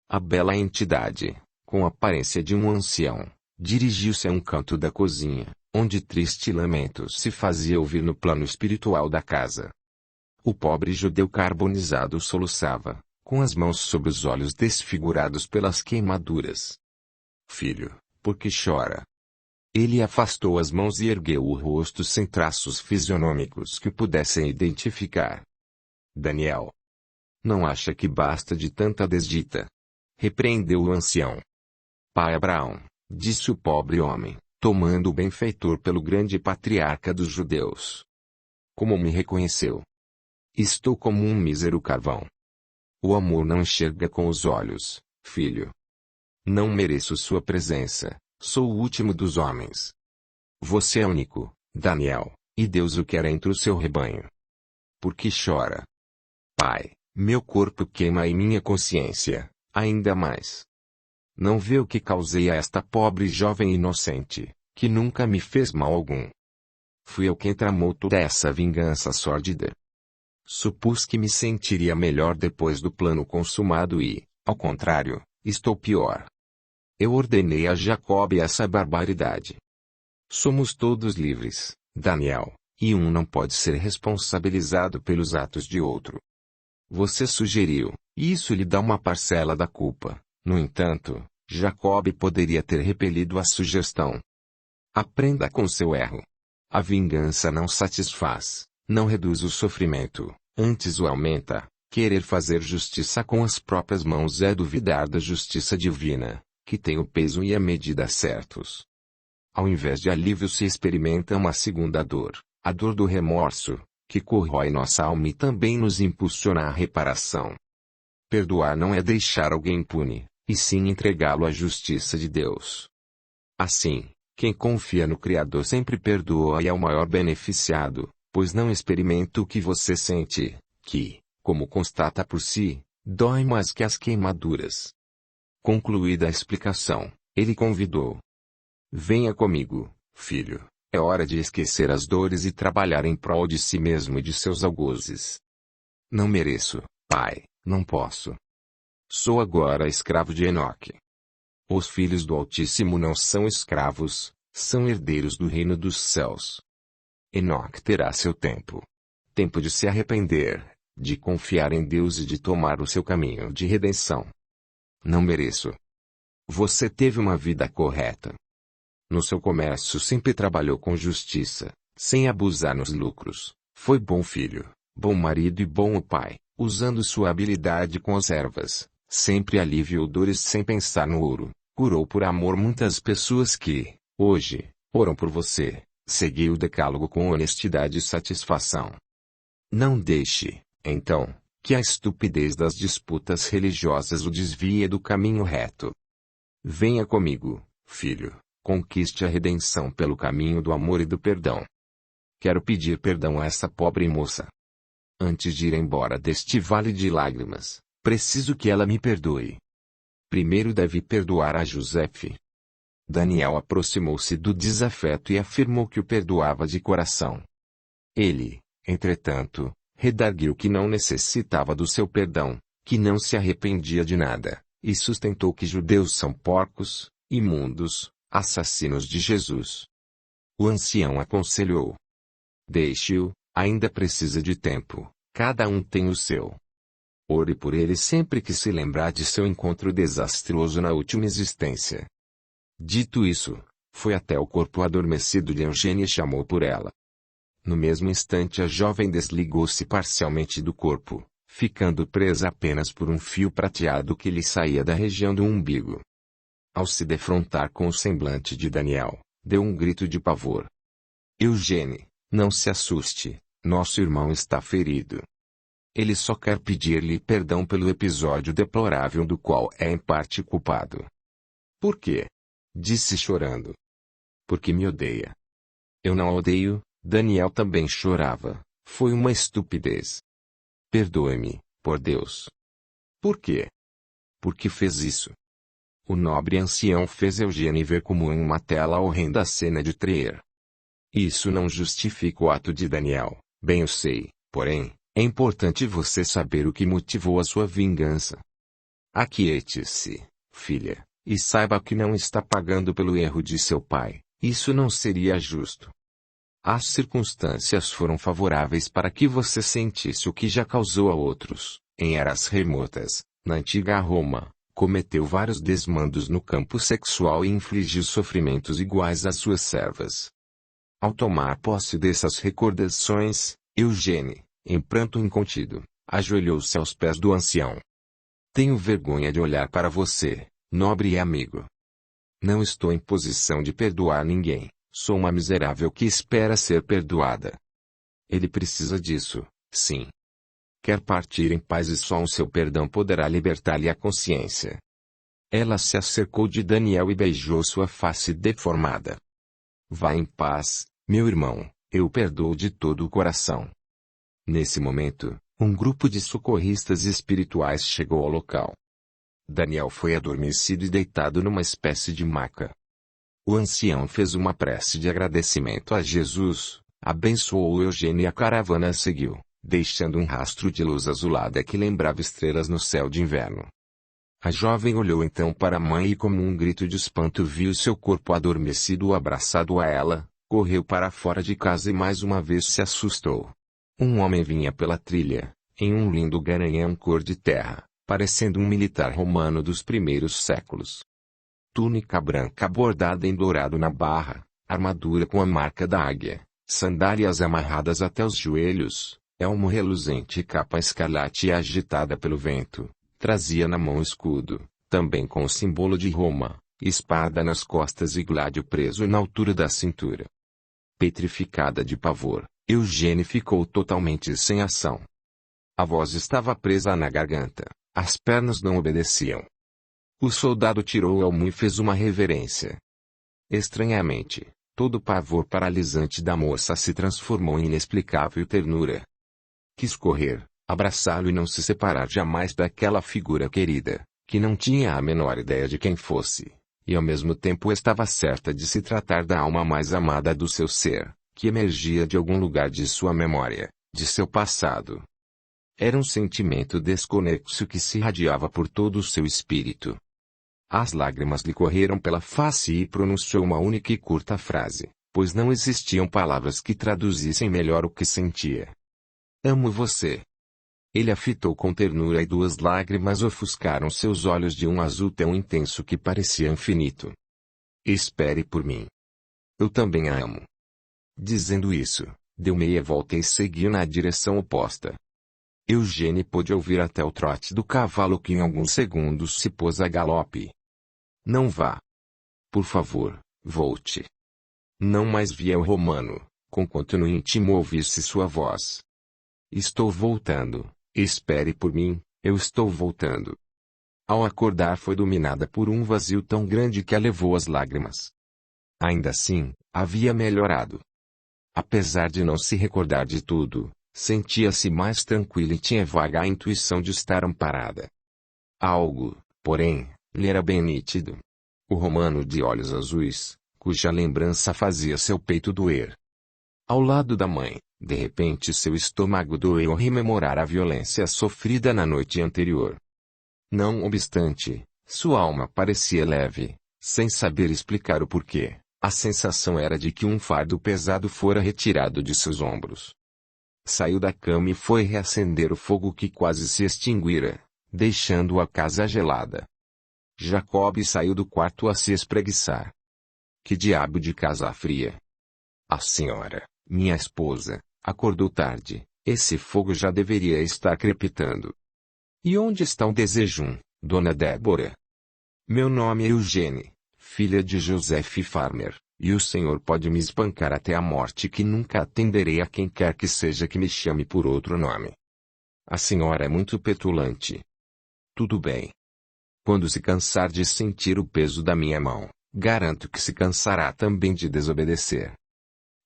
A bela entidade, com a aparência de um ancião, dirigiu-se a um canto da cozinha, onde triste lamento se fazia ouvir no plano espiritual da casa. O pobre judeu carbonizado soluçava, com as mãos sobre os olhos desfigurados pelas queimaduras. Filho, por que chora? Ele afastou as mãos e ergueu o rosto sem traços fisionômicos que o pudessem identificar. Daniel. Não acha que basta de tanta desdita? Repreendeu o ancião. Pai Abraão, disse o pobre homem, tomando o benfeitor pelo grande patriarca dos judeus. Como me reconheceu? Estou como um mísero carvão. O amor não enxerga com os olhos, filho. Não mereço sua presença, sou o último dos homens. Você é único, Daniel, e Deus o quer entre o seu rebanho. Por que chora? Pai, meu corpo queima e minha consciência, ainda mais. Não vê o que causei a esta pobre jovem inocente, que nunca me fez mal algum. Fui eu quem tramou toda essa vingança sórdida. Supus que me sentiria melhor depois do plano consumado e, ao contrário, estou pior. Eu ordenei a Jacob essa barbaridade. Somos todos livres, Daniel, e um não pode ser responsabilizado pelos atos de outro. Você sugeriu, e isso lhe dá uma parcela da culpa. No entanto, Jacob poderia ter repelido a sugestão. Aprenda com seu erro. A vingança não satisfaz, não reduz o sofrimento, antes o aumenta. Querer fazer justiça com as próprias mãos é duvidar da justiça divina, que tem o peso e a medida certos. Ao invés de alívio se experimenta uma segunda dor, a dor do remorso, que corrói nossa alma e também nos impulsiona à reparação. Perdoar não é deixar alguém impune, e sim entregá-lo à justiça de Deus. Assim, quem confia no Criador sempre perdoa e é o maior beneficiado, pois não experimenta o que você sente, que, como constata por si, dói mais que as queimaduras. Concluída a explicação, ele convidou. Venha comigo, filho, é hora de esquecer as dores e trabalhar em prol de si mesmo e de seus algozes. Não mereço, pai, não posso. Sou agora escravo de Enoque. Os filhos do Altíssimo não são escravos, são herdeiros do reino dos céus. Enoque terá seu tempo. Tempo de se arrepender, de confiar em Deus e de tomar o seu caminho de redenção. Não mereço. Você teve uma vida correta. No seu comércio sempre trabalhou com justiça, sem abusar nos lucros. Foi bom filho, bom marido e bom pai, usando sua habilidade com as ervas. Sempre aliviou dores sem pensar no ouro. Curou por amor muitas pessoas que, hoje, oram por você. Seguiu o decálogo com honestidade e satisfação. Não deixe, então, que a estupidez das disputas religiosas o desvie do caminho reto. Venha comigo, filho, conquiste a redenção pelo caminho do amor e do perdão. Quero pedir perdão a essa pobre moça. Antes de ir embora deste vale de lágrimas, preciso que ela me perdoe. Primeiro deve perdoar a Josefe. Daniel aproximou-se do desafeto e afirmou que o perdoava de coração. Ele, entretanto, redarguiu que não necessitava do seu perdão, que não se arrependia de nada, e sustentou que judeus são porcos, imundos, assassinos de Jesus. O ancião aconselhou. Deixe-o, ainda precisa de tempo, cada um tem o seu. Ore por ele sempre que se lembrar de seu encontro desastroso na última existência. Dito isso, foi até o corpo adormecido de Eugênia e chamou por ela. No mesmo instante a jovem desligou-se parcialmente do corpo, ficando presa apenas por um fio prateado que lhe saía da região do umbigo. Ao se defrontar com o semblante de Daniel, deu um grito de pavor. Eugênia, não se assuste, nosso irmão está ferido. Ele só quer pedir-lhe perdão pelo episódio deplorável do qual é em parte culpado. Por quê? Disse chorando. Porque me odeia. Eu não a odeio, Daniel também chorava, foi uma estupidez. Perdoe-me, por Deus. Por quê? Por que fez isso? O nobre ancião fez Eugênia ver como em uma tela horrenda a cena de Trier. Isso não justifica o ato de Daniel, bem eu sei, porém, é importante você saber o que motivou a sua vingança. Aquiete-se, filha, e saiba que não está pagando pelo erro de seu pai. Isso não seria justo. As circunstâncias foram favoráveis para que você sentisse o que já causou a outros. Em eras remotas, na antiga Roma, cometeu vários desmandos no campo sexual e infligiu sofrimentos iguais às suas servas. Ao tomar posse dessas recordações, Eugênie, em pranto incontido, ajoelhou-se aos pés do ancião. Tenho vergonha de olhar para você, nobre amigo. Não estou em posição de perdoar ninguém, sou uma miserável que espera ser perdoada. Ele precisa disso, sim. Quer partir em paz e só um seu perdão poderá libertar-lhe a consciência. Ela se acercou de Daniel e beijou sua face deformada. Vá em paz, meu irmão, eu perdoo de todo o coração. Nesse momento, um grupo de socorristas espirituais chegou ao local. Daniel foi adormecido e deitado numa espécie de maca. O ancião fez uma prece de agradecimento a Jesus, abençoou Eugênie e a caravana seguiu, deixando um rastro de luz azulada que lembrava estrelas no céu de inverno. A jovem olhou então para a mãe e com um grito de espanto viu seu corpo adormecido abraçado a ela, correu para fora de casa e mais uma vez se assustou. Um homem vinha pela trilha, em um lindo garanhão cor de terra, parecendo um militar romano dos primeiros séculos. Túnica branca bordada em dourado na barra, armadura com a marca da águia, sandálias amarradas até os joelhos, elmo reluzente e capa escarlate agitada pelo vento, trazia na mão escudo, também com o símbolo de Roma, espada nas costas e gládio preso na altura da cintura. Petrificada de pavor, Eugênie ficou totalmente sem ação. A voz estava presa na garganta, as pernas não obedeciam. O soldado tirou o elmo e fez uma reverência. Estranhamente, todo o pavor paralisante da moça se transformou em inexplicável ternura. Quis correr, abraçá-lo e não se separar jamais daquela figura querida, que não tinha a menor ideia de quem fosse, e ao mesmo tempo estava certa de se tratar da alma mais amada do seu ser, que emergia de algum lugar de sua memória, de seu passado. Era um sentimento desconexo que se irradiava por todo o seu espírito. As lágrimas lhe correram pela face e pronunciou uma única e curta frase, pois não existiam palavras que traduzissem melhor o que sentia. Amo você. Ele a fitou com ternura e duas lágrimas ofuscaram seus olhos de um azul tão intenso que parecia infinito. Espere por mim. Eu também a amo. Dizendo isso, deu meia volta e seguiu na direção oposta. Eugênie pôde ouvir até o trote do cavalo que em alguns segundos se pôs a galope. Não vá. Por favor, volte. Não mais via o romano, conquanto no íntimo ouvisse sua voz. Estou voltando, espere por mim, eu estou voltando. Ao acordar foi dominada por um vazio tão grande que a levou às lágrimas. Ainda assim, havia melhorado. Apesar de não se recordar de tudo, sentia-se mais tranquila e tinha vaga a intuição de estar amparada. Algo, porém, lhe era bem nítido. O romano de olhos azuis, cuja lembrança fazia seu peito doer. Ao lado da mãe, de repente seu estômago doeu ao rememorar a violência sofrida na noite anterior. Não obstante, sua alma parecia leve, sem saber explicar o porquê. A sensação era de que um fardo pesado fora retirado de seus ombros. Saiu da cama e foi reacender o fogo que quase se extinguira, deixando a casa gelada. Jacob saiu do quarto a se espreguiçar. Que diabo de casa fria! A senhora, minha esposa, acordou tarde, esse fogo já deveria estar crepitando. E onde está o desejum, dona Débora? Meu nome é Eugênie, filha de Joseph Farmer, e o senhor pode me espancar até a morte que nunca atenderei a quem quer que seja que me chame por outro nome. A senhora é muito petulante. Tudo bem. Quando se cansar de sentir o peso da minha mão, garanto que se cansará também de desobedecer.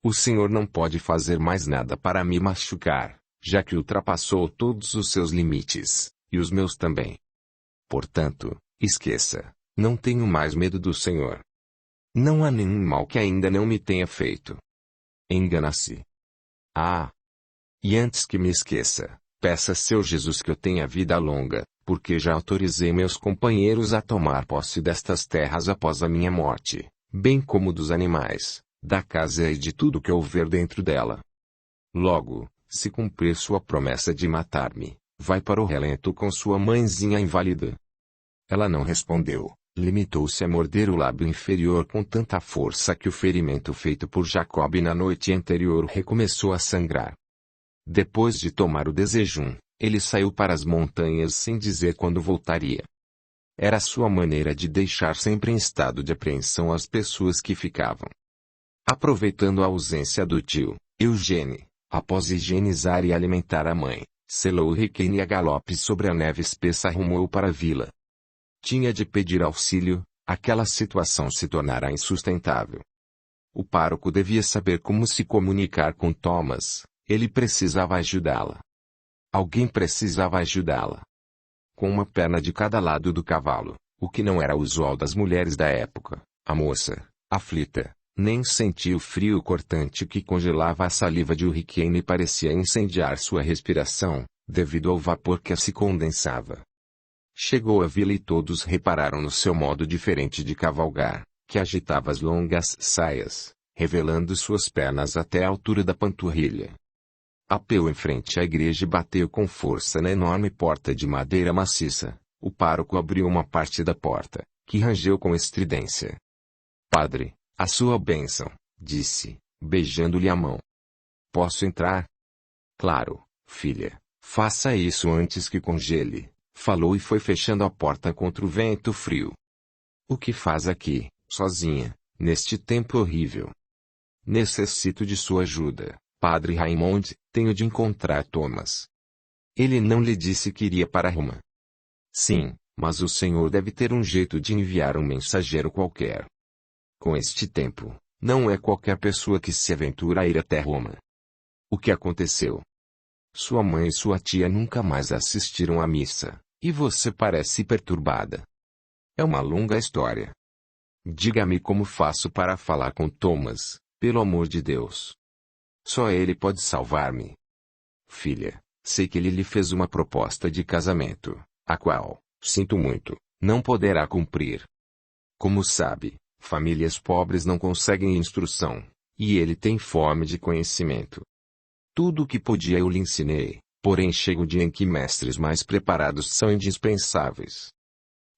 O senhor não pode fazer mais nada para me machucar, já que ultrapassou todos os seus limites, e os meus também. Portanto, esqueça, não tenho mais medo do senhor. Não há nenhum mal que ainda não me tenha feito. Engana-se. Ah! E antes que me esqueça, peça a seu Jesus que eu tenha vida longa, porque já autorizei meus companheiros a tomar posse destas terras após a minha morte, bem como dos animais, da casa e de tudo que houver dentro dela. Logo, se cumprir sua promessa de matar-me, vai para o relento com sua mãezinha inválida. Ela não respondeu, limitou-se a morder o lábio inferior com tanta força que o ferimento feito por Jacob na noite anterior recomeçou a sangrar. Depois de tomar o desejum, ele saiu para as montanhas sem dizer quando voltaria. Era sua maneira de deixar sempre em estado de apreensão as pessoas que ficavam. Aproveitando a ausência do tio, Eugene, após higienizar e alimentar a mãe, selou o Riquene a galope sobre a neve espessa rumou para a vila. Tinha de pedir auxílio, aquela situação se tornara insustentável. O pároco devia saber como se comunicar com Thomas, ele precisava ajudá-la. Alguém precisava ajudá-la. Com uma perna de cada lado do cavalo, o que não era usual das mulheres da época, a moça, aflita, nem sentia o frio cortante que congelava a saliva de Hurricane e parecia incendiar sua respiração, devido ao vapor que se condensava. Chegou à vila e todos repararam no seu modo diferente de cavalgar, que agitava as longas saias, revelando suas pernas até a altura da panturrilha. Apeou em frente à igreja e bateu com força na enorme porta de madeira maciça. O pároco abriu uma parte da porta, que rangeu com estridência. Padre, a sua bênção, disse, beijando-lhe a mão. Posso entrar? Claro, filha, faça isso antes que congele. Falou e foi fechando a porta contra o vento frio. O que faz aqui, sozinha, neste tempo horrível? Necessito de sua ajuda, Padre Raymond, tenho de encontrar Thomas. Ele não lhe disse que iria para Roma? Sim, mas o senhor deve ter um jeito de enviar um mensageiro qualquer. Com este tempo, não é qualquer pessoa que se aventura a ir até Roma. O que aconteceu? Sua mãe e sua tia nunca mais assistiram à missa, e você parece perturbada. É uma longa história. Diga-me como faço para falar com Thomas, pelo amor de Deus. Só ele pode salvar-me. Filha, sei que ele lhe fez uma proposta de casamento, a qual, sinto muito, não poderá cumprir. Como sabe, famílias pobres não conseguem instrução, e ele tem fome de conhecimento. Tudo o que podia eu lhe ensinei, porém chega o dia em que mestres mais preparados são indispensáveis.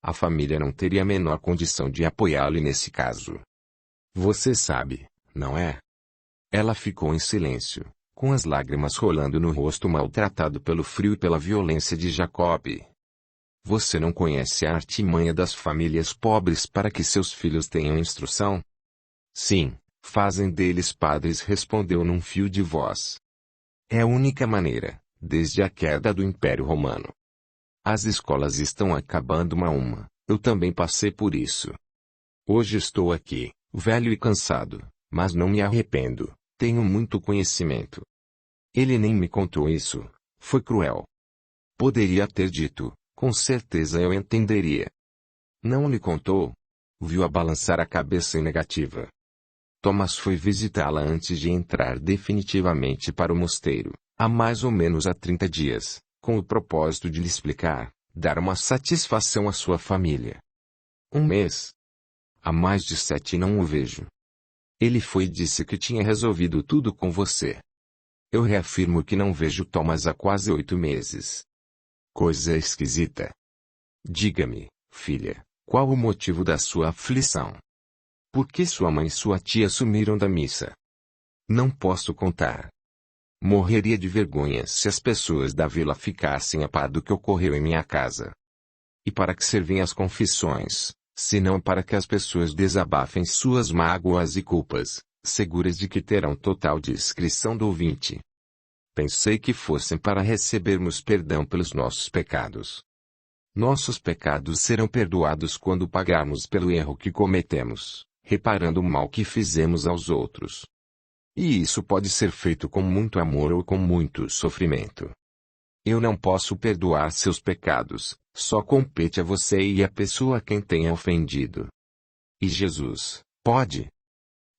A família não teria a menor condição de apoiá-lo nesse caso. Você sabe, não é? Ela ficou em silêncio, com as lágrimas rolando no rosto maltratado pelo frio e pela violência de Jacob. Você não conhece a artimanha das famílias pobres para que seus filhos tenham instrução? Sim, fazem deles padres, respondeu num fio de voz. É a única maneira, desde a queda do Império Romano. As escolas estão acabando uma a uma, eu também passei por isso. Hoje estou aqui, velho e cansado, mas não me arrependo, tenho muito conhecimento. Ele nem me contou isso, foi cruel. Poderia ter dito, com certeza eu entenderia. Não lhe contou? Viu-a balançar a cabeça em negativa. Thomas foi visitá-la antes de entrar definitivamente para o mosteiro, há mais ou menos 30 dias, com o propósito de lhe explicar, dar uma satisfação à sua família. Um mês? Há mais de 7 não o vejo. Ele foi e disse que tinha resolvido tudo com você. Eu reafirmo que não vejo Thomas há quase 8 meses. Coisa esquisita. Diga-me, filha, qual o motivo da sua aflição? Por que sua mãe e sua tia sumiram da missa? Não posso contar. Morreria de vergonha se as pessoas da vila ficassem a par do que ocorreu em minha casa. E para que servem as confissões, se não para que as pessoas desabafem suas mágoas e culpas, seguras de que terão total discrição do ouvinte? Pensei que fossem para recebermos perdão pelos nossos pecados. Nossos pecados serão perdoados quando pagarmos pelo erro que cometemos, reparando o mal que fizemos aos outros. E isso pode ser feito com muito amor ou com muito sofrimento. Eu não posso perdoar seus pecados, só compete a você e à pessoa a quem tenha ofendido. E Jesus, pode?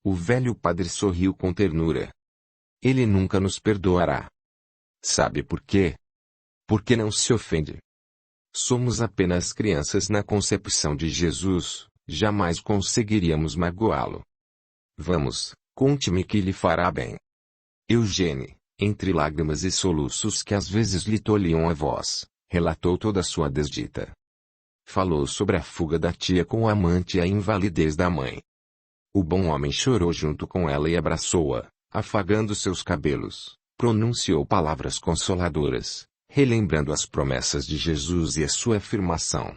O velho padre sorriu com ternura. Ele nunca nos perdoará. Sabe por quê? Porque não se ofende. Somos apenas crianças na concepção de Jesus, jamais conseguiríamos magoá-lo. Vamos, conte-me que lhe fará bem. Eugênie, entre lágrimas e soluços que às vezes lhe tolhiam a voz, relatou toda a sua desdita. Falou sobre a fuga da tia com o amante e a invalidez da mãe. O bom homem chorou junto com ela e abraçou-a, afagando seus cabelos, pronunciou palavras consoladoras, relembrando as promessas de Jesus e a sua afirmação.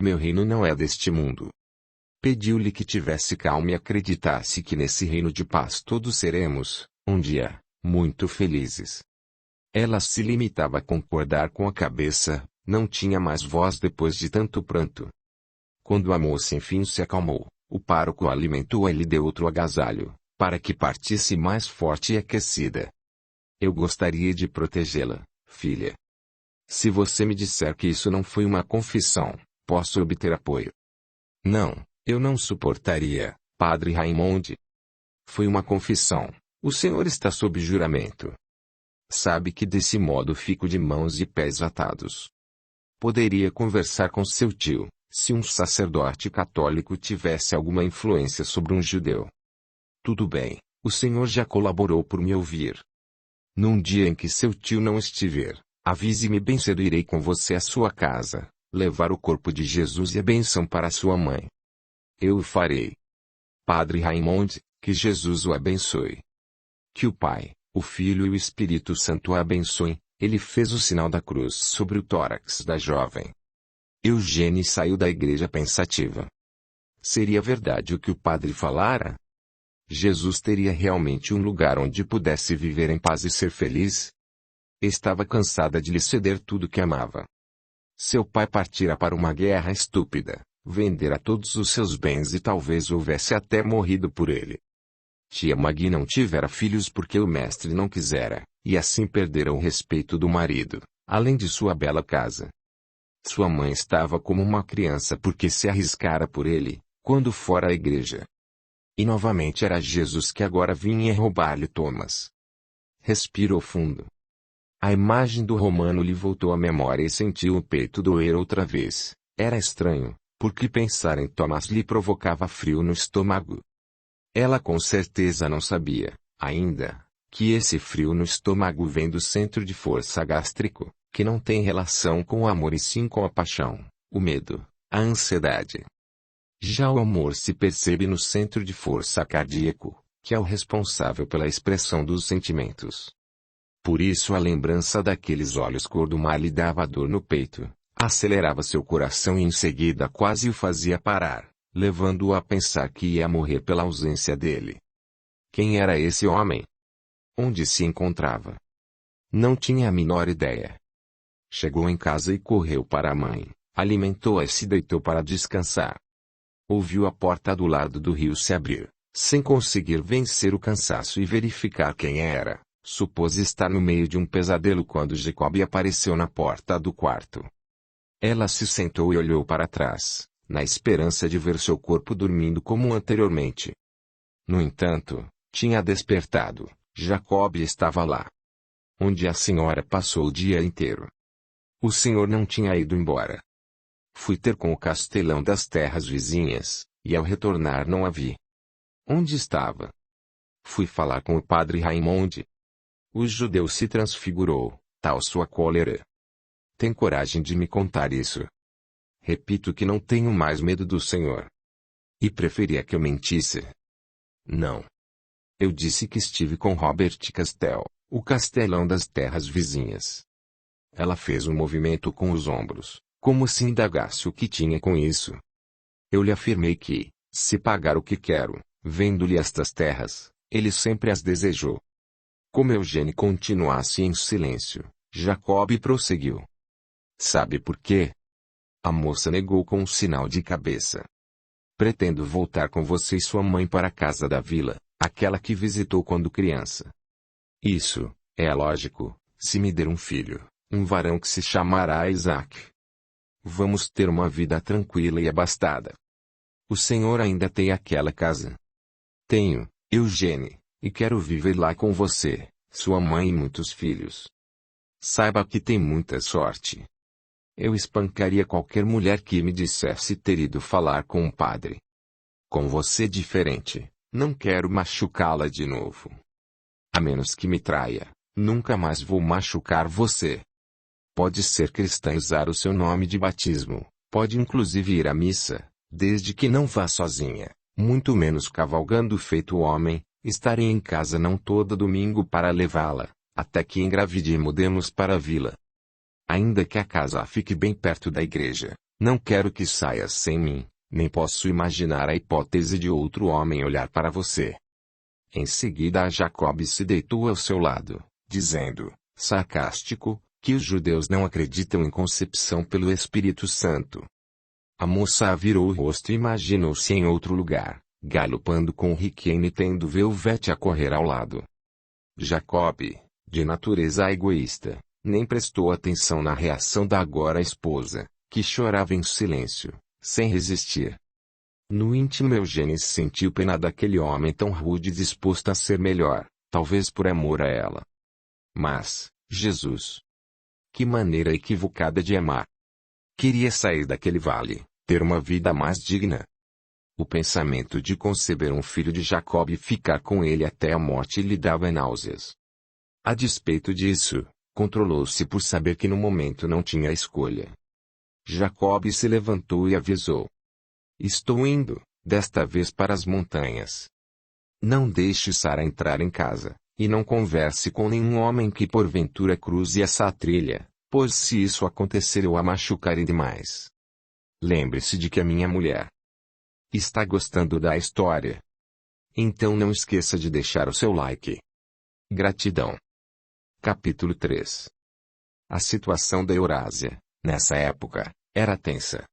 Meu reino não é deste mundo. Pediu-lhe que tivesse calma e acreditasse que nesse reino de paz todos seremos, um dia, muito felizes. Ela se limitava a concordar com a cabeça, não tinha mais voz depois de tanto pranto. Quando a moça enfim se acalmou, o pároco a alimentou e lhe deu outro agasalho, para que partisse mais forte e aquecida. Eu gostaria de protegê-la, filha. Se você me disser que isso não foi uma confissão, posso obter apoio. Não, eu não suportaria, Padre Raimundo. Foi uma confissão. O senhor está sob juramento. Sabe que desse modo fico de mãos e pés atados. Poderia conversar com seu tio, se um sacerdote católico tivesse alguma influência sobre um judeu. Tudo bem, o senhor já colaborou por me ouvir. Num dia em que seu tio não estiver, avise-me bem cedo e irei com você à sua casa, levar o corpo de Jesus e a bênção para sua mãe. Eu o farei. Padre Raimundo, que Jesus o abençoe. Que o Pai, o Filho e o Espírito Santo o abençoem. Ele fez o sinal da cruz sobre o tórax da jovem. Eugênie saiu da igreja pensativa. Seria verdade o que o padre falara? Jesus teria realmente um lugar onde pudesse viver em paz e ser feliz? Estava cansada de lhe ceder tudo que amava. Seu pai partira para uma guerra estúpida, vendera todos os seus bens e talvez houvesse até morrido por ele. Tia Maggie não tivera filhos porque o mestre não quisera, e assim perdera o respeito do marido, além de sua bela casa. Sua mãe estava como uma criança porque se arriscara por ele, quando fora à igreja. E novamente era Jesus que agora vinha roubar-lhe Thomas. Respirou fundo. A imagem do romano lhe voltou à memória e sentiu o peito doer outra vez. Era estranho, porque pensar em Thomas lhe provocava frio no estômago. Ela com certeza não sabia, ainda, que esse frio no estômago vem do centro de força gástrico, que não tem relação com o amor e sim com a paixão, o medo, a ansiedade. Já o amor se percebe no centro de força cardíaco, que é o responsável pela expressão dos sentimentos. Por isso a lembrança daqueles olhos cor do mar lhe dava dor no peito, acelerava seu coração e em seguida quase o fazia parar, levando-o a pensar que ia morrer pela ausência dele. Quem era esse homem? Onde se encontrava? Não tinha a menor ideia. Chegou em casa e correu para a mãe, alimentou-a e se deitou para descansar. Ouviu a porta do lado do rio se abrir, sem conseguir vencer o cansaço e verificar quem era. Supôs estar no meio de um pesadelo quando Jacob apareceu na porta do quarto. Ela se sentou e olhou para trás, na esperança de ver seu corpo dormindo como anteriormente. No entanto, tinha despertado. Jacob estava lá. Onde a senhora passou o dia inteiro. O senhor não tinha ido embora. Fui ter com o castelão das terras vizinhas, e ao retornar não a vi. Onde estava? Fui falar com o padre Raimundo. O judeu se transfigurou, tal sua cólera. Tem coragem de me contar isso? Repito que não tenho mais medo do senhor. E preferia que eu mentisse. Não. Eu disse que estive com Robert Castell, o castelão das terras vizinhas. Ela fez um movimento com os ombros, como se indagasse o que tinha com isso. Eu lhe afirmei que, se pagar o que quero, vendo-lhe estas terras, ele sempre as desejou. Como Eugênie continuasse em silêncio, Jacob prosseguiu. Sabe por quê? A moça negou com um sinal de cabeça. Pretendo voltar com você e sua mãe para a casa da vila, aquela que visitou quando criança. Isso, é lógico, se me der um filho, um varão que se chamará Isaac. Vamos ter uma vida tranquila e abastada. O senhor ainda tem aquela casa? Tenho, Eugênie, e quero viver lá com você, sua mãe e muitos filhos. Saiba que tem muita sorte. eu espancaria qualquer mulher que me dissesse ter ido falar com um padre. Com você diferente, não quero machucá-la de novo. A menos que me traia, nunca mais vou machucar você. Pode ser cristã e usar o seu nome de batismo, pode inclusive ir à missa, desde que não vá sozinha, muito menos cavalgando feito homem, estarei em casa não todo domingo para levá-la, até que engravide e mudemos para a vila. Ainda que a casa fique bem perto da igreja, não quero que saia sem mim, nem posso imaginar a hipótese de outro homem olhar para você. Em seguida Jacob se deitou ao seu lado, dizendo, sarcástico, que os judeus não acreditam em concepção pelo Espírito Santo. A moça virou o rosto e imaginou-se em outro lugar, galopando com Riquene tendo Velvete a correr ao lado. Jacob, de natureza egoísta, nem prestou atenção na reação da agora esposa, que chorava em silêncio, sem resistir. No íntimo Eugênia sentiu pena daquele homem tão rude e disposto a ser melhor, talvez por amor a ela. Mas, Jesus! Que maneira equivocada de amar! Queria sair daquele vale, ter uma vida mais digna. O pensamento de conceber um filho de Jacob e ficar com ele até a morte lhe dava náuseas. A despeito disso, controlou-se por saber que no momento não tinha escolha. Jacob se levantou e avisou. Estou indo, desta vez para as montanhas. Não deixe Sara entrar em casa, e não converse com nenhum homem que porventura cruze essa trilha, pois se isso acontecer eu a machucarei demais. Lembre-se de que a minha mulher está gostando da história. Então não esqueça de deixar o seu like. Gratidão. Capítulo 3. A situação da Eurásia, nessa época, era tensa.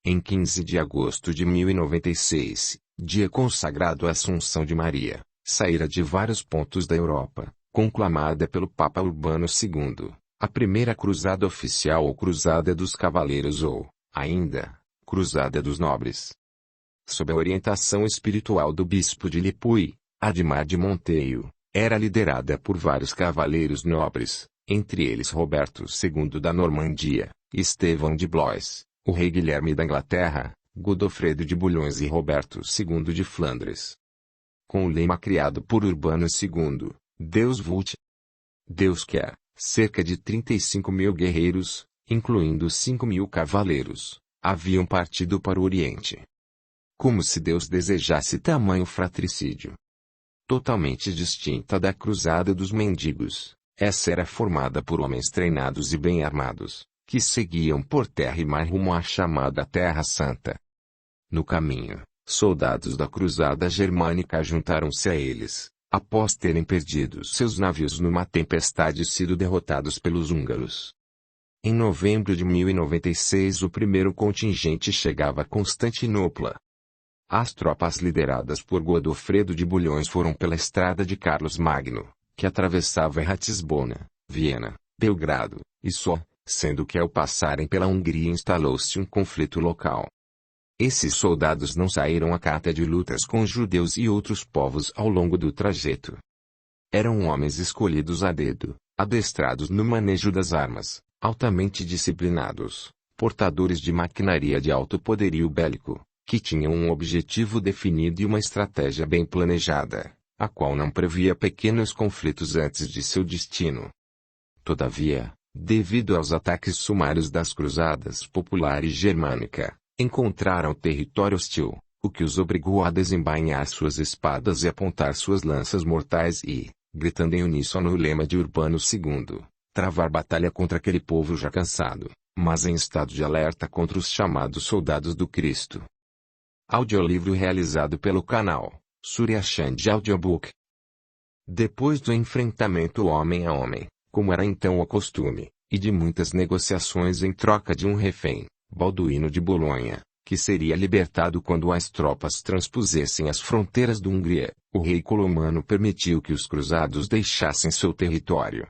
Em 15 de agosto de 1096, dia consagrado à Assunção de Maria, saíra de vários pontos da Europa, conclamada pelo Papa Urbano II, a primeira cruzada oficial ou Cruzada dos Cavaleiros ou, ainda, Cruzada dos Nobres. Sob a orientação espiritual do bispo de Lipui, Admar de Monteio, era liderada por vários cavaleiros nobres, entre eles Roberto II da Normandia, Estevão de Blois, o rei Guilherme da Inglaterra, Godofredo de Bulhões e Roberto II de Flandres. Com o lema criado por Urbano II, Deus vult. Deus quer, cerca de 35.000 guerreiros, incluindo 5.000 cavaleiros, haviam partido para o Oriente. Como se Deus desejasse tamanho fratricídio. Totalmente distinta da Cruzada dos Mendigos, essa era formada por homens treinados e bem armados, que seguiam por terra e mar rumo à chamada Terra Santa. No caminho, soldados da Cruzada Germânica juntaram-se a eles, após terem perdido seus navios numa tempestade e sido derrotados pelos húngaros. Em novembro de 1096 o primeiro contingente chegava a Constantinopla. As tropas lideradas por Godofredo de Bulhões foram pela estrada de Carlos Magno, que atravessava Ratisbona, Viena, Belgrado, e Só, sendo que ao passarem pela Hungria instalou-se um conflito local. Esses soldados não saíram à cata de lutas com os judeus e outros povos ao longo do trajeto. Eram homens escolhidos a dedo, adestrados no manejo das armas, altamente disciplinados, portadores de maquinaria de alto poderio bélico, que tinham um objetivo definido e uma estratégia bem planejada, a qual não previa pequenos conflitos antes de seu destino. Todavia, devido aos ataques sumários das cruzadas popular e germânica, encontraram território hostil, o que os obrigou a desembainhar suas espadas e apontar suas lanças mortais e, gritando em uníssono o lema de Urbano II, travar batalha contra aquele povo já cansado, mas em estado de alerta contra os chamados soldados do Cristo. Audiolivro realizado pelo canal Surya Chand Audiobook. Depois do enfrentamento homem a homem, como era então o costume, e de muitas negociações em troca de um refém, Balduíno de Bolonha, que seria libertado quando as tropas transpusessem as fronteiras da Hungria, o rei Colomano permitiu que os cruzados deixassem seu território.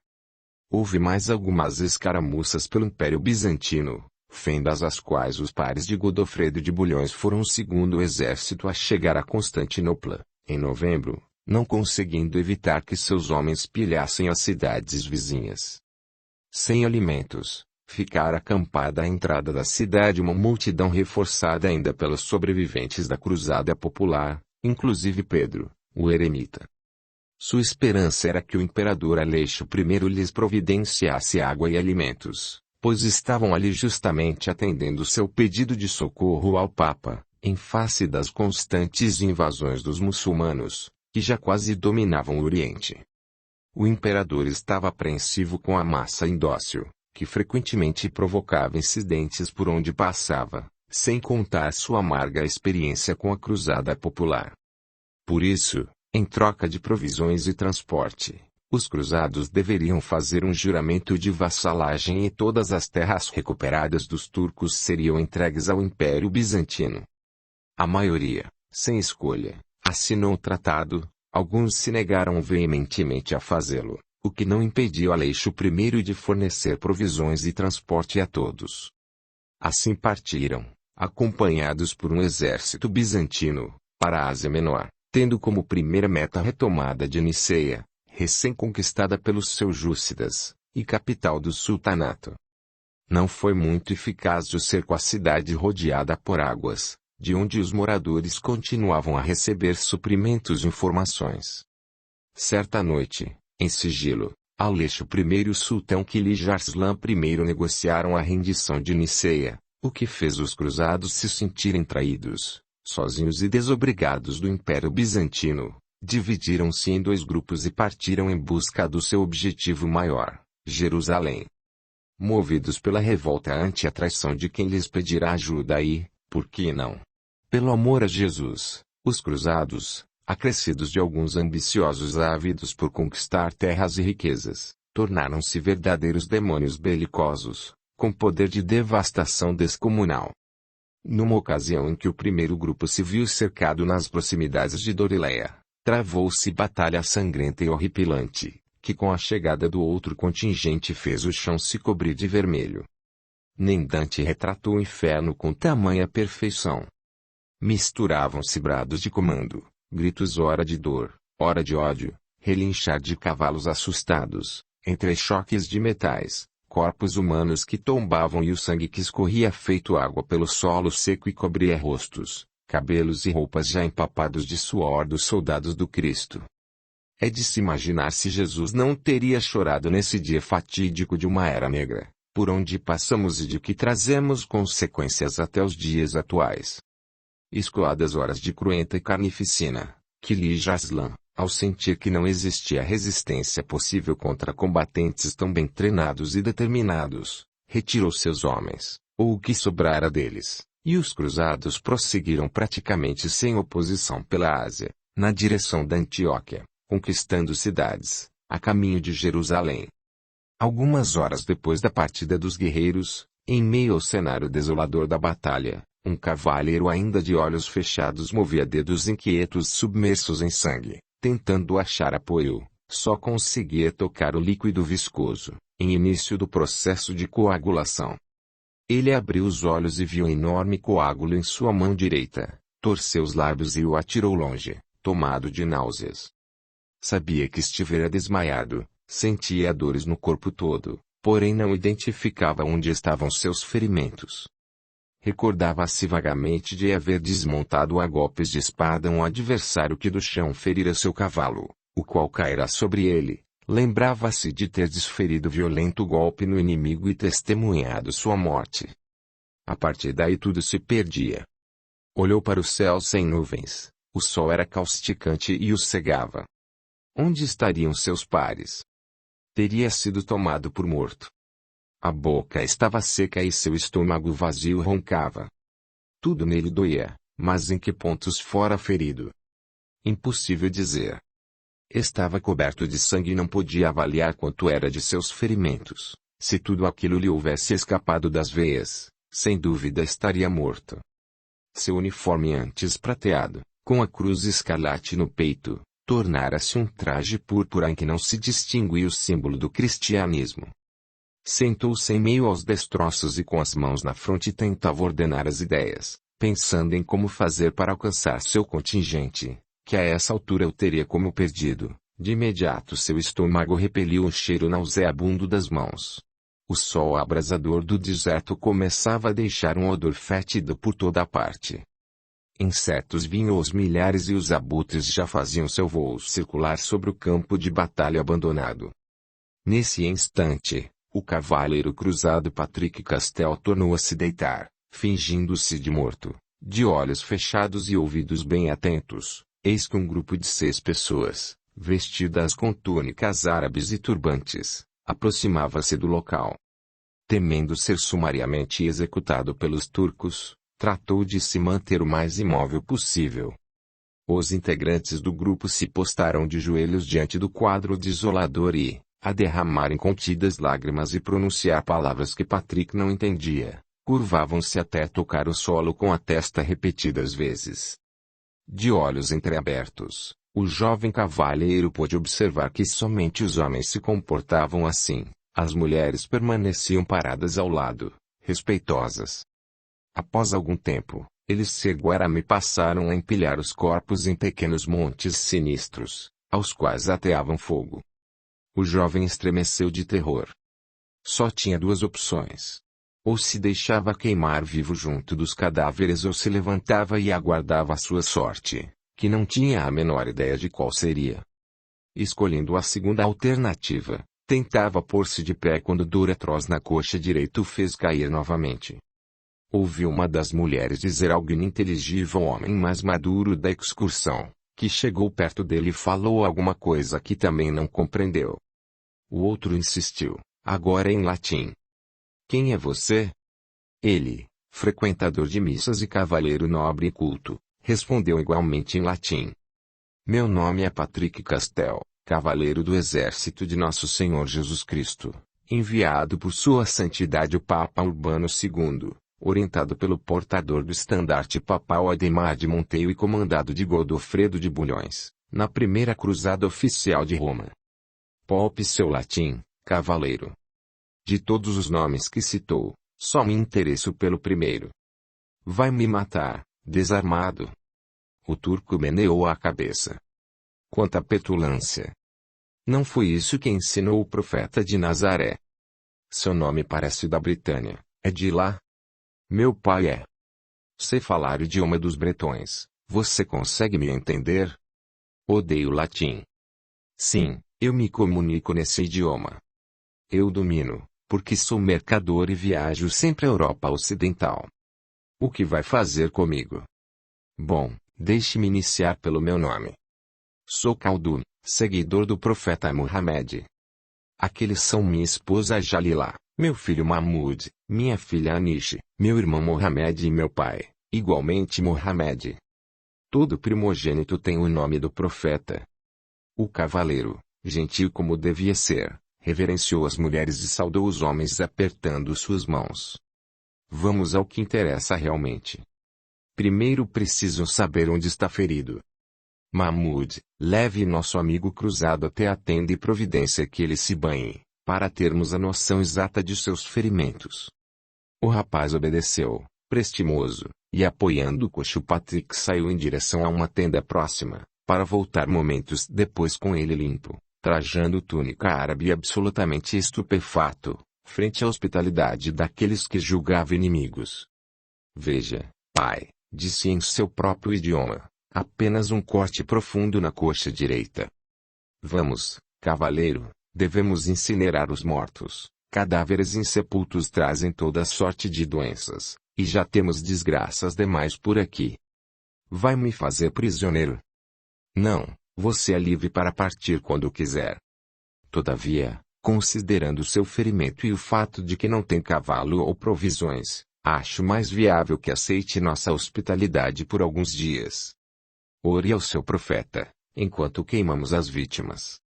Houve mais algumas escaramuças pelo Império Bizantino, fendas às quais os pares de Godofredo de Bulhões foram o segundo exército a chegar a Constantinopla, em novembro, não conseguindo evitar que seus homens pilhassem as cidades vizinhas. Sem alimentos, Ficara acampada à entrada da cidade uma multidão reforçada ainda pelos sobreviventes da cruzada popular, inclusive Pedro, o eremita. Sua esperança era que o imperador Aleixo I lhes providenciasse água e alimentos, pois estavam ali justamente atendendo seu pedido de socorro ao Papa, em face das constantes invasões dos muçulmanos, que já quase dominavam o Oriente. O imperador estava apreensivo com a massa indócil, que frequentemente provocava incidentes por onde passava, sem contar sua amarga experiência com a cruzada popular. Por isso, em troca de provisões e transporte, os cruzados deveriam fazer um juramento de vassalagem e todas as terras recuperadas dos turcos seriam entregues ao Império Bizantino. A maioria, sem escolha, assinou o tratado. Alguns se negaram veementemente a fazê-lo, o que não impediu Aleixo I de fornecer provisões e transporte a todos. Assim partiram, acompanhados por um exército bizantino, para a Ásia Menor, tendo como primeira meta a retomada de Niceia, recém-conquistada pelos seljúcidas, e capital do sultanato. Não foi muito eficaz o cerco à cidade rodeada por águas, de onde os moradores continuavam a receber suprimentos e informações. Certa noite, em sigilo, Aleixo I e o sultão Kilij Arslan I negociaram a rendição de Niceia, o que fez os cruzados se sentirem traídos, sozinhos e desobrigados do Império Bizantino. Dividiram-se em dois grupos e partiram em busca do seu objetivo maior, Jerusalém. Movidos pela revolta ante a traição de quem lhes pedirá ajuda e, por que não? Pelo amor a Jesus, os cruzados, acrescidos de alguns ambiciosos ávidos por conquistar terras e riquezas, tornaram-se verdadeiros demônios belicosos, com poder de devastação descomunal. Numa ocasião em que o primeiro grupo se viu cercado nas proximidades de Dorileia, travou-se batalha sangrenta e horripilante, que com a chegada do outro contingente fez o chão se cobrir de vermelho. Nem Dante retratou o inferno com tamanha perfeição. Misturavam-se brados de comando, gritos ora de dor, ora de ódio, relinchar de cavalos assustados, entre choques de metais, corpos humanos que tombavam e o sangue que escorria feito água pelo solo seco e cobria rostos, cabelos e roupas já empapados de suor dos soldados do Cristo. É de se imaginar se Jesus não teria chorado nesse dia fatídico de uma era negra, por onde passamos e de que trazemos consequências até os dias atuais. Escoadas horas de cruenta carnificina, Kilij Arslan, ao sentir que não existia resistência possível contra combatentes tão bem treinados e determinados, retirou seus homens, ou o que sobrara deles, e os cruzados prosseguiram praticamente sem oposição pela Ásia, na direção da Antioquia, conquistando cidades, a caminho de Jerusalém. Algumas horas depois da partida dos guerreiros, em meio ao cenário desolador da batalha, um cavaleiro ainda de olhos fechados movia dedos inquietos submersos em sangue, tentando achar apoio, só conseguia tocar o líquido viscoso, em início do processo de coagulação. Ele abriu os olhos e viu um enorme coágulo em sua mão direita, torceu os lábios e o atirou longe, tomado de náuseas. Sabia que estivera desmaiado, sentia dores no corpo todo, porém não identificava onde estavam seus ferimentos. Recordava-se vagamente de haver desmontado a golpes de espada um adversário que do chão ferira seu cavalo, o qual caíra sobre ele. Lembrava-se de ter desferido violento golpe no inimigo e testemunhado sua morte. A partir daí tudo se perdia. Olhou para o céu sem nuvens, o sol era causticante e o cegava. Onde estariam seus pares? Teria sido tomado por morto. A boca estava seca e seu estômago vazio roncava. Tudo nele doía, mas em que pontos fora ferido? Impossível dizer. Estava coberto de sangue e não podia avaliar quanto era de seus ferimentos. Se tudo aquilo lhe houvesse escapado das veias, sem dúvida estaria morto. Seu uniforme antes prateado, com a cruz escarlate no peito, tornara-se um traje púrpura em que não se distinguia o símbolo do cristianismo. Sentou-se em meio aos destroços e com as mãos na fronte tentava ordenar as ideias, pensando em como fazer para alcançar seu contingente, que a essa altura o teria como perdido. De imediato seu estômago repeliu o cheiro nauseabundo das mãos. O sol abrasador do deserto começava a deixar um odor fétido por toda parte. Insetos vinham aos milhares e os abutres já faziam seu voo circular sobre o campo de batalha abandonado. Nesse instante, o cavaleiro cruzado Patrick Castell tornou a se deitar, fingindo-se de morto, de olhos fechados e ouvidos bem atentos. Eis que um grupo de 6 pessoas, vestidas com túnicas árabes e turbantes, aproximava-se do local. Temendo ser sumariamente executado pelos turcos, tratou de se manter o mais imóvel possível. Os integrantes do grupo se postaram de joelhos diante do quadro desolador e, a derramarem contidas lágrimas e pronunciar palavras que Patrick não entendia, curvavam-se até tocar o solo com a testa repetidas vezes. De olhos entreabertos, o jovem cavalheiro pôde observar que somente os homens se comportavam assim, as mulheres permaneciam paradas ao lado, respeitosas. Após algum tempo, eles seguaram e passaram a empilhar os corpos em pequenos montes sinistros, aos quais ateavam fogo. O jovem estremeceu de terror. Só tinha 2 opções. Ou se deixava queimar vivo junto dos cadáveres ou se levantava e aguardava a sua sorte, que não tinha a menor ideia de qual seria. Escolhendo a segunda alternativa, tentava pôr-se de pé quando dor atroz na coxa direita o fez cair novamente. Ouviu uma das mulheres dizer algo ininteligível ao homem mais maduro da excursão, que chegou perto dele e falou alguma coisa que também não compreendeu. O outro insistiu, agora em latim. Quem é você? Ele, frequentador de missas e cavalheiro nobre e culto, respondeu igualmente em latim. Meu nome é Patrick Castell, cavaleiro do exército de Nosso Senhor Jesus Cristo, enviado por Sua Santidade o Papa Urbano II, orientado pelo portador do estandarte papal Ademar de Monteiro e comandado de Godofredo de Bulhões, na primeira cruzada oficial de Roma. Poupe seu latim, cavaleiro. De todos os nomes que citou, só me interesso pelo primeiro. Vai me matar, desarmado. O turco meneou a cabeça. Quanta petulância! Não foi isso que ensinou o profeta de Nazaré. Seu nome parece da Britânia, é de lá? Meu pai é. Sei falar o idioma dos bretões, você consegue me entender? Odeio latim. Sim, eu me comunico nesse idioma. Eu domino, porque sou mercador e viajo sempre à Europa Ocidental. O que vai fazer comigo? Bom, deixe-me iniciar pelo meu nome. Sou Khaldun, seguidor do profeta Muhammad. Aqueles são minha esposa Jalila, meu filho Mahmud, minha filha Anish, meu irmão Mohamed e meu pai, igualmente Mohamed. Todo primogênito tem o nome do profeta. O cavaleiro, gentil como devia ser, reverenciou as mulheres e saudou os homens apertando suas mãos. Vamos ao que interessa realmente. Primeiro preciso saber onde está ferido. Mahmud, leve nosso amigo cruzado até a tenda e providência que ele se banhe, para termos a noção exata de seus ferimentos. O rapaz obedeceu, prestimoso, e apoiando o coxo Patrick saiu em direção a uma tenda próxima, para voltar momentos depois com ele limpo, trajando túnica árabe e absolutamente estupefato, frente à hospitalidade daqueles que julgava inimigos. Veja, pai, disse em seu próprio idioma, apenas um corte profundo na coxa direita. Vamos, cavaleiro, devemos incinerar os mortos. Cadáveres insepultos trazem toda sorte de doenças, e já temos desgraças demais por aqui. Vai me fazer prisioneiro? Não, você é livre para partir quando quiser. Todavia, considerando seu ferimento e o fato de que não tem cavalo ou provisões, acho mais viável que aceite nossa hospitalidade por alguns dias. Ore ao seu profeta, enquanto queimamos as vítimas.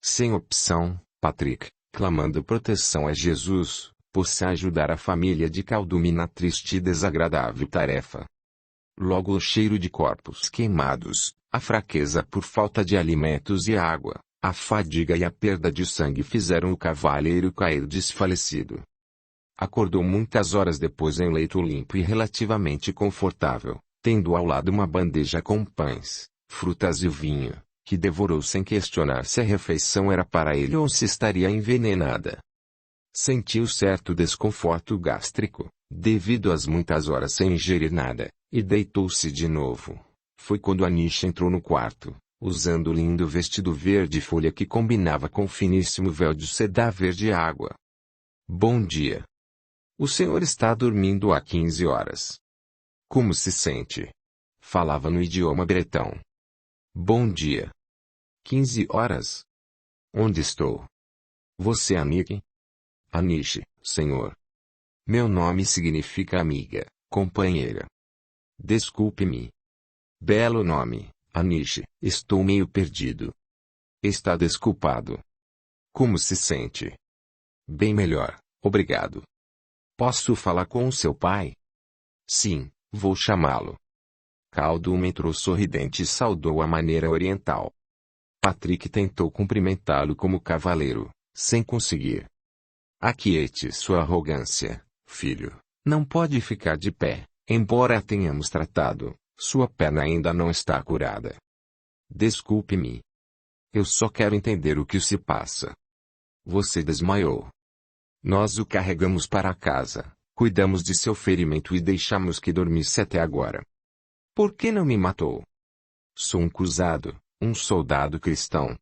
Sem opção, Patrick, clamando proteção a Jesus, possa ajudar a família de Khaldun na triste e desagradável tarefa. Logo o cheiro de corpos queimados, a fraqueza por falta de alimentos e água, a fadiga e a perda de sangue fizeram o cavalheiro cair desfalecido. Acordou muitas horas depois em leito limpo e relativamente confortável, tendo ao lado uma bandeja com pães, frutas e vinho, que devorou sem questionar se a refeição era para ele ou se estaria envenenada. Sentiu certo desconforto gástrico, devido às muitas horas sem ingerir nada, e deitou-se de novo. Foi quando Anisha entrou no quarto, usando o lindo vestido verde folha que combinava com o finíssimo véu de seda verde água. Bom dia. O senhor está dormindo há 15 horas. Como se sente? Falava no idioma bretão. Bom dia. 15 horas? Onde estou? Você é Aniki? Anishi, senhor. Meu nome significa amiga, companheira. Desculpe-me. Belo nome, Anishi. Estou meio perdido. Está desculpado. Como se sente? Bem melhor, obrigado. Posso falar com o seu pai? Sim, vou chamá-lo. Khaldun entrou sorridente e saudou à maneira oriental. Patrick tentou cumprimentá-lo como cavaleiro, sem conseguir. Aquiete sua arrogância, filho. Não pode ficar de pé, embora a tenhamos tratado. Sua perna ainda não está curada. Desculpe-me. Eu só quero entender o que se passa. Você desmaiou. Nós o carregamos para casa, cuidamos de seu ferimento e deixamos que dormisse até agora. Por que não me matou? Sou um cruzado, um soldado cristão.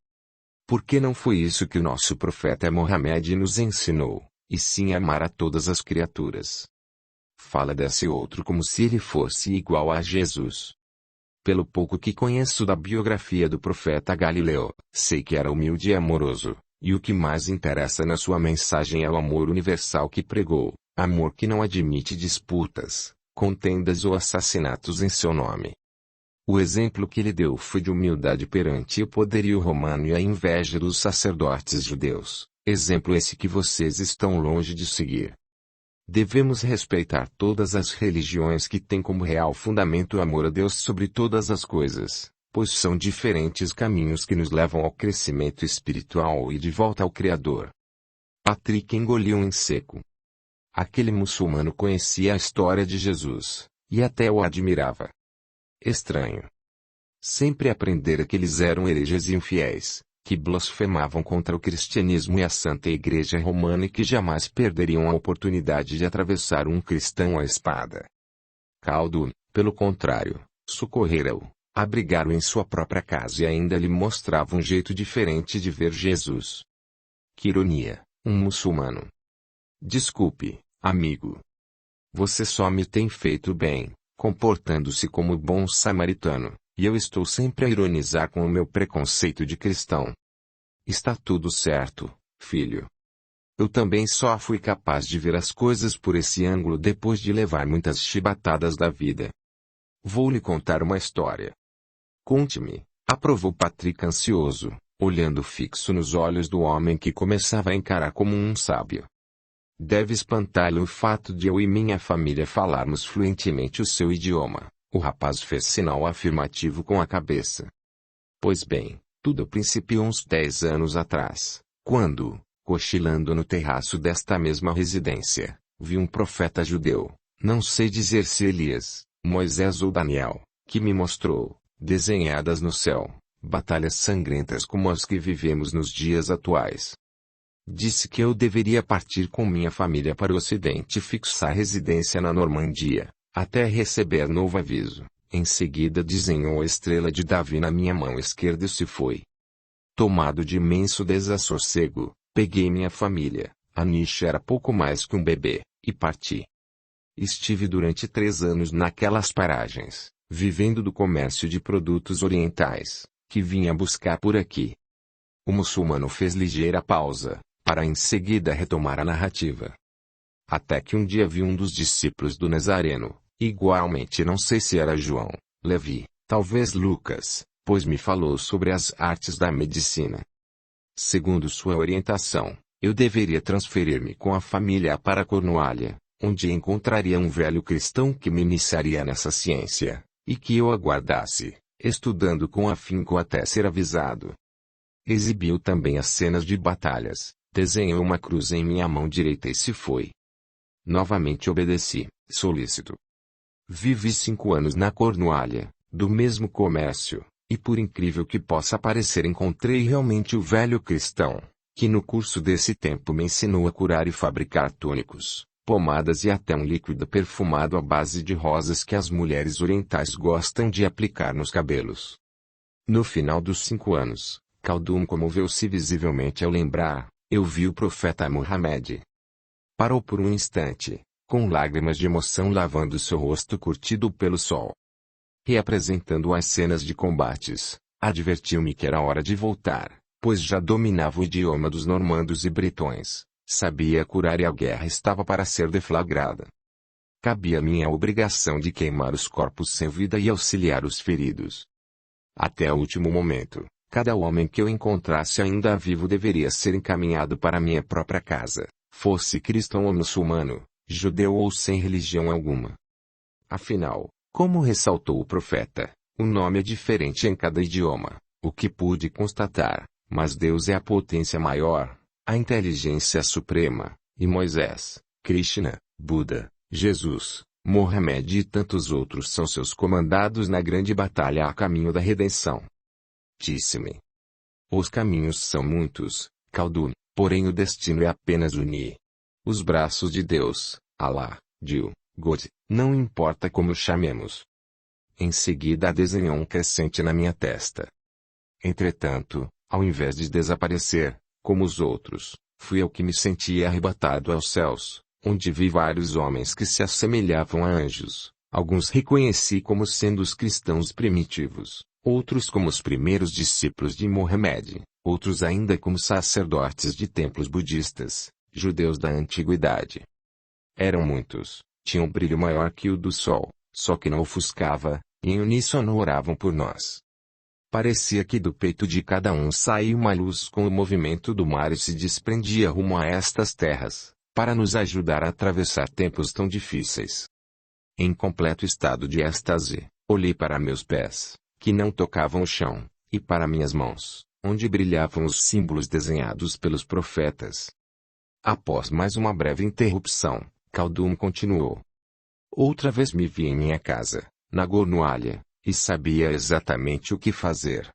Por que não foi isso que o nosso profeta Mohammed nos ensinou, e sim amar a todas as criaturas? Fala desse outro como se ele fosse igual a Jesus. Pelo pouco que conheço da biografia do profeta Galileu, sei que era humilde e amoroso, e o que mais interessa na sua mensagem é o amor universal que pregou, amor que não admite disputas, contendas ou assassinatos em seu nome. O exemplo que ele deu foi de humildade perante o poderio romano e a inveja dos sacerdotes judeus, exemplo esse que vocês estão longe de seguir. Devemos respeitar todas as religiões que têm como real fundamento o amor a Deus sobre todas as coisas, pois são diferentes caminhos que nos levam ao crescimento espiritual e de volta ao Criador. Patrick engoliu em seco. Aquele muçulmano conhecia a história de Jesus, e até o admirava. Estranho. Sempre aprendera que eles eram hereges e infiéis, que blasfemavam contra o cristianismo e a Santa Igreja Romana e que jamais perderiam a oportunidade de atravessar um cristão à espada. Khaldun, pelo contrário, socorrera-o, abrigara-o em sua própria casa e ainda lhe mostrava um jeito diferente de ver Jesus. Que ironia, um muçulmano. Desculpe, amigo. Você só me tem feito bem, comportando-se como bom samaritano, e eu estou sempre a ironizar com o meu preconceito de cristão. Está tudo certo, filho. Eu também só fui capaz de ver as coisas por esse ângulo depois de levar muitas chibatadas da vida. Vou lhe contar uma história. Conte-me, aprovou Patrick ansioso, olhando fixo nos olhos do homem que começava a encarar como um sábio. Deve espantá-lo o fato de eu e minha família falarmos fluentemente o seu idioma. O rapaz fez sinal afirmativo com a cabeça. Pois bem, tudo principiou uns 10 anos atrás, quando, cochilando no terraço desta mesma residência, vi um profeta judeu, não sei dizer se Elias, Moisés ou Daniel, que me mostrou, desenhadas no céu, batalhas sangrentas como as que vivemos nos dias atuais. Disse que eu deveria partir com minha família para o ocidente e fixar residência na Normandia, até receber novo aviso. Em seguida desenhou a estrela de Davi na minha mão esquerda e se foi. Tomado de imenso desassossego, peguei minha família, Anisha era pouco mais que um bebê, e parti. Estive durante 3 anos naquelas paragens, vivendo do comércio de produtos orientais, que vinha buscar por aqui. O muçulmano fez ligeira pausa, para em seguida retomar a narrativa. Até que um dia vi um dos discípulos do Nazareno, igualmente não sei se era João, Levi, talvez Lucas, pois me falou sobre as artes da medicina. Segundo sua orientação, eu deveria transferir-me com a família para Cornualha, onde encontraria um velho cristão que me iniciaria nessa ciência, e que eu aguardasse, estudando com afinco até ser avisado. Exibiu também as cenas de batalhas, desenhou uma cruz em minha mão direita e se foi. Novamente obedeci, solícito. Vivi 5 anos na Cornualha, do mesmo comércio, e por incrível que possa parecer encontrei realmente o velho cristão, que no curso desse tempo me ensinou a curar e fabricar tônicos, pomadas e até um líquido perfumado à base de rosas que as mulheres orientais gostam de aplicar nos cabelos. No final dos 5 anos, Khaldun comoveu-se visivelmente ao lembrar: eu vi o profeta Muhammad. Parou por um instante, com lágrimas de emoção lavando seu rosto curtido pelo sol. Reapresentando as cenas de combates, advertiu-me que era hora de voltar, pois já dominava o idioma dos normandos e bretões, sabia curar e a guerra estava para ser deflagrada. Cabia-me a obrigação de queimar os corpos sem vida e auxiliar os feridos. Até o último momento, cada homem que eu encontrasse ainda vivo deveria ser encaminhado para minha própria casa, fosse cristão ou muçulmano, judeu ou sem religião alguma. Afinal, como ressaltou o profeta, o nome é diferente em cada idioma, o que pude constatar, mas Deus é a potência maior, a inteligência suprema, e Moisés, Krishna, Buda, Jesus, Mohamed e tantos outros são seus comandados na grande batalha a caminho da redenção. Disse-me: os caminhos são muitos, Khaldun, porém o destino é apenas unir. Os braços de Deus, Allah, Dil, God, não importa como o chamemos. Em seguida desenhou um crescente na minha testa. Entretanto, ao invés de desaparecer, como os outros, fui eu que me sentia arrebatado aos céus, onde vi vários homens que se assemelhavam a anjos. Alguns reconheci como sendo os cristãos primitivos, outros como os primeiros discípulos de Mohamed, outros ainda como sacerdotes de templos budistas, judeus da antiguidade. Eram muitos, tinham um brilho maior que o do sol, só que não ofuscava, e em uníssono oravam por nós. Parecia que do peito de cada um saía uma luz com o movimento do mar e se desprendia rumo a estas terras, para nos ajudar a atravessar tempos tão difíceis. Em completo estado de êxtase, olhei para meus pés, que não tocavam o chão, e para minhas mãos, onde brilhavam os símbolos desenhados pelos profetas. Após mais uma breve interrupção, Khaldun continuou. Outra vez me vi em minha casa, na Gornoalha, e sabia exatamente o que fazer.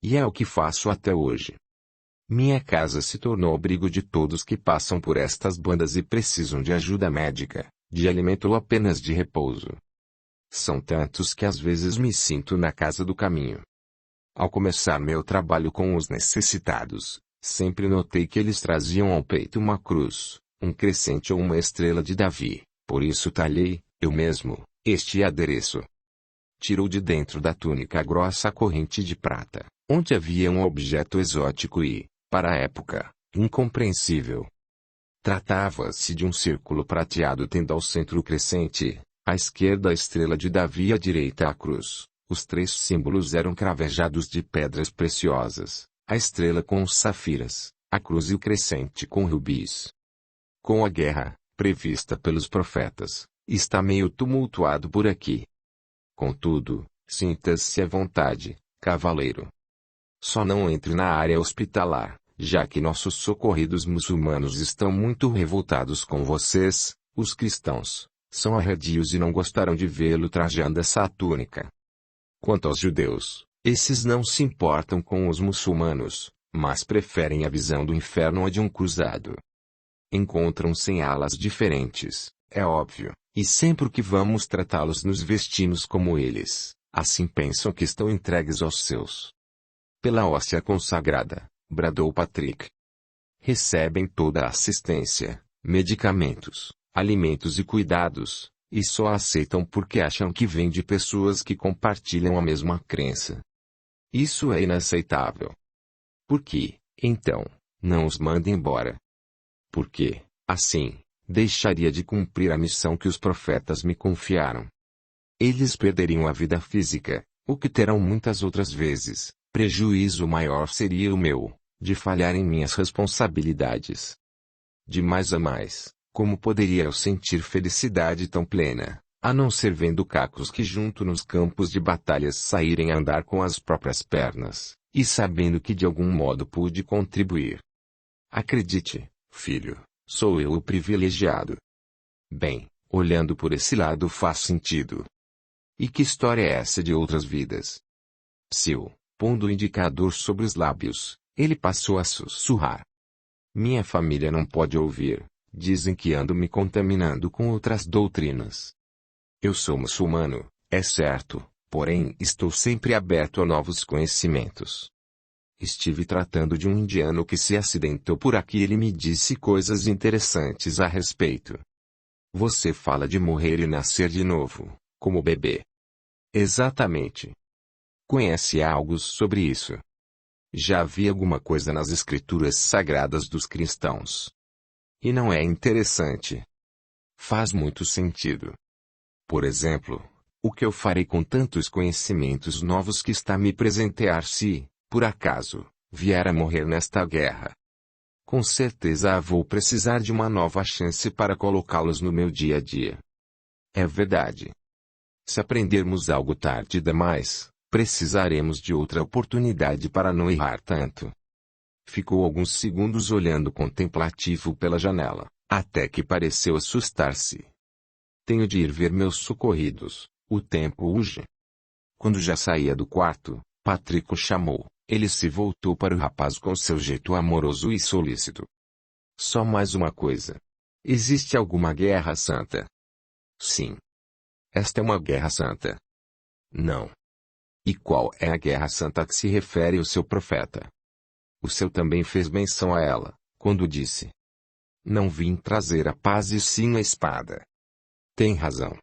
E é o que faço até hoje. Minha casa se tornou abrigo de todos que passam por estas bandas e precisam de ajuda médica, de alimento ou apenas de repouso. São tantos que às vezes me sinto na casa do caminho. Ao começar meu trabalho com os necessitados, sempre notei que eles traziam ao peito uma cruz, um crescente ou uma estrela de Davi, por isso talhei, eu mesmo, este adereço. Tirou de dentro da túnica grossa a corrente de prata, onde havia um objeto exótico e, para a época, incompreensível. Tratava-se de um círculo prateado tendo ao centro o crescente, à esquerda a estrela de Davi e à direita a cruz. Os 3 símbolos eram cravejados de pedras preciosas, a estrela com os safiras, a cruz e o crescente com rubis. Com a guerra, prevista pelos profetas, está meio tumultuado por aqui. Contudo, sinta-se à vontade, cavaleiro. Só não entre na área hospitalar, já que nossos socorridos muçulmanos estão muito revoltados com vocês, os cristãos, são arredios e não gostarão de vê-lo trajando essa túnica. Quanto aos judeus, esses não se importam com os muçulmanos, mas preferem a visão do inferno à de um cruzado. Encontram-se em alas diferentes, é óbvio, e sempre que vamos tratá-los nos vestimos como eles, assim pensam que estão entregues aos seus. Pela hóstia consagrada, bradou Patrick. Recebem toda a assistência, medicamentos, alimentos e cuidados, e só aceitam porque acham que vem de pessoas que compartilham a mesma crença. Isso é inaceitável. Por que, então, não os manda embora? Porque, assim, deixaria de cumprir a missão que os profetas me confiaram. Eles perderiam a vida física, o que terão muitas outras vezes. Prejuízo maior seria o meu, de falhar em minhas responsabilidades. De mais a mais, como poderia eu sentir felicidade tão plena, a não ser vendo cacos que junto nos campos de batalhas saírem a andar com as próprias pernas, e sabendo que de algum modo pude contribuir. Acredite, filho, sou eu o privilegiado. Bem, olhando por esse lado faz sentido. E que história é essa de outras vidas? Seu, pondo o indicador sobre os lábios, ele passou a sussurrar. Minha família não pode ouvir. Dizem que ando me contaminando com outras doutrinas. Eu sou muçulmano, é certo, porém estou sempre aberto a novos conhecimentos. Estive tratando de um indiano que se acidentou por aqui e ele me disse coisas interessantes a respeito. Você fala de morrer e nascer de novo, como bebê. Exatamente. Conhece algo sobre isso? Já vi alguma coisa nas escrituras sagradas dos cristãos. E não é interessante? Faz muito sentido. Por exemplo, o que eu farei com tantos conhecimentos novos que está me presentear se, por acaso, vier a morrer nesta guerra? Com certeza vou precisar de uma nova chance para colocá-los no meu dia a dia. É verdade. Se aprendermos algo tarde demais, precisaremos de outra oportunidade para não errar tanto. Ficou alguns segundos olhando contemplativo pela janela, até que pareceu assustar-se. Tenho de ir ver meus socorridos, o tempo urge. Quando já saía do quarto, Patrick o chamou. Ele se voltou para o rapaz com seu jeito amoroso e solícito. Só mais uma coisa. Existe alguma guerra santa? Sim. Esta é uma guerra santa. Não. E qual é a guerra santa a que se refere o seu profeta? O seu também fez menção a ela, quando disse: Não vim trazer a paz e sim a espada. Tem razão.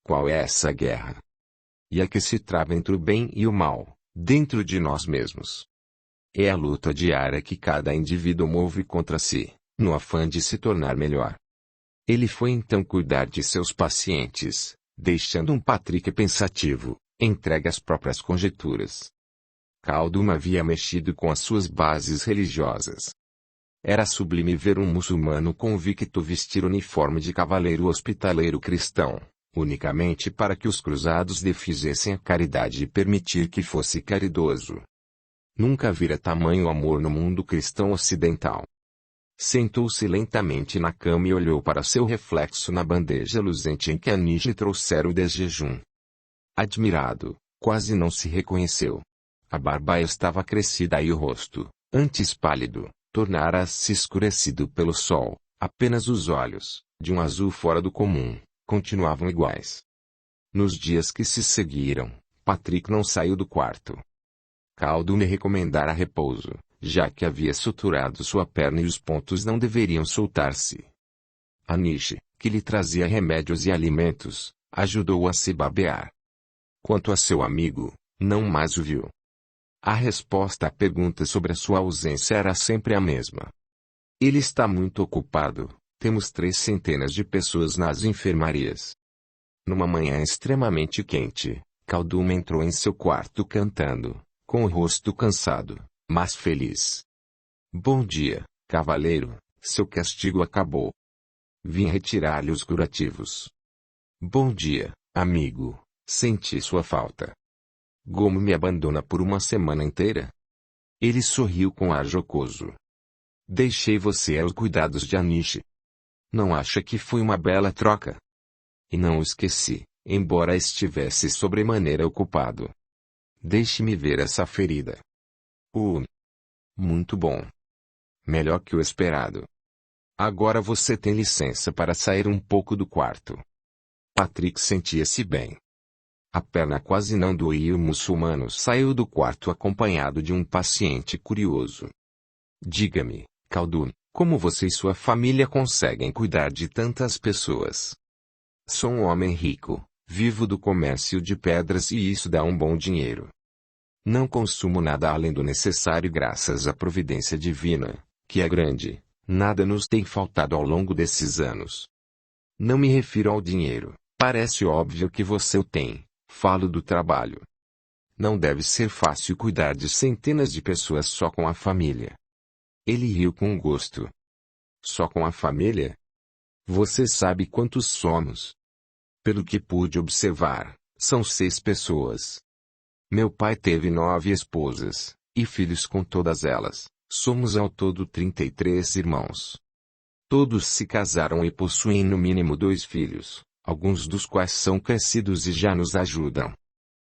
Qual é essa guerra? E a que se trava entre o bem e o mal, dentro de nós mesmos. É a luta diária que cada indivíduo move contra si, no afã de se tornar melhor. Ele foi então cuidar de seus pacientes, deixando um Patrick pensativo, entregue às próprias conjecturas. Khaldun havia mexido com as suas bases religiosas. Era sublime ver um muçulmano convicto vestir uniforme de cavaleiro hospitaleiro cristão, unicamente para que os cruzados lhe fizessem a caridade e permitir que fosse caridoso. Nunca vira tamanho amor no mundo cristão ocidental. Sentou-se lentamente na cama e olhou para seu reflexo na bandeja luzente em que Anish lhe trouxera o desjejum. Admirado, quase não se reconheceu. A barba estava crescida e o rosto, antes pálido, tornara-se escurecido pelo sol. Apenas os olhos, de um azul fora do comum, continuavam iguais. Nos dias que se seguiram, Patrick não saiu do quarto. Khaldun lhe recomendara repouso, já que havia suturado sua perna e os pontos não deveriam soltar-se. Anish, que lhe trazia remédios e alimentos, ajudou-o a se babear. Quanto a seu amigo, não mais o viu. A resposta à pergunta sobre a sua ausência era sempre a mesma. Ele está muito ocupado, temos 300 de pessoas nas enfermarias. Numa manhã extremamente quente, Khaldun entrou em seu quarto cantando, com o rosto cansado, mas feliz. Bom dia, cavaleiro, seu castigo acabou. Vim retirar-lhe os curativos. Bom dia, amigo, senti sua falta. Gomo me abandona por uma semana inteira? Ele sorriu com ar jocoso. Deixei você aos cuidados de Anish. Não acha que foi uma bela troca? E não o esqueci, embora estivesse sobremaneira ocupado. Deixe-me ver essa ferida. Muito bom. Melhor que o esperado. Agora você tem licença para sair um pouco do quarto. Patrick sentia-se bem. A perna quase não doía e o muçulmano saiu do quarto acompanhado de um paciente curioso. Diga-me, Khaldun, como você e sua família conseguem cuidar de tantas pessoas? Sou um homem rico, vivo do comércio de pedras e isso dá um bom dinheiro. Não consumo nada além do necessário graças à providência divina, que é grande, nada nos tem faltado ao longo desses anos. Não me refiro ao dinheiro, parece óbvio que você o tem. Falo do trabalho. Não deve ser fácil cuidar de centenas de pessoas só com a família. Ele riu com gosto. Só com a família? Você sabe quantos somos? Pelo que pude observar, são 6 pessoas. Meu pai teve 9 esposas, e filhos com todas elas. Somos ao todo 33 irmãos. Todos se casaram e possuem no mínimo 2 filhos. Alguns dos quais são crescidos e já nos ajudam.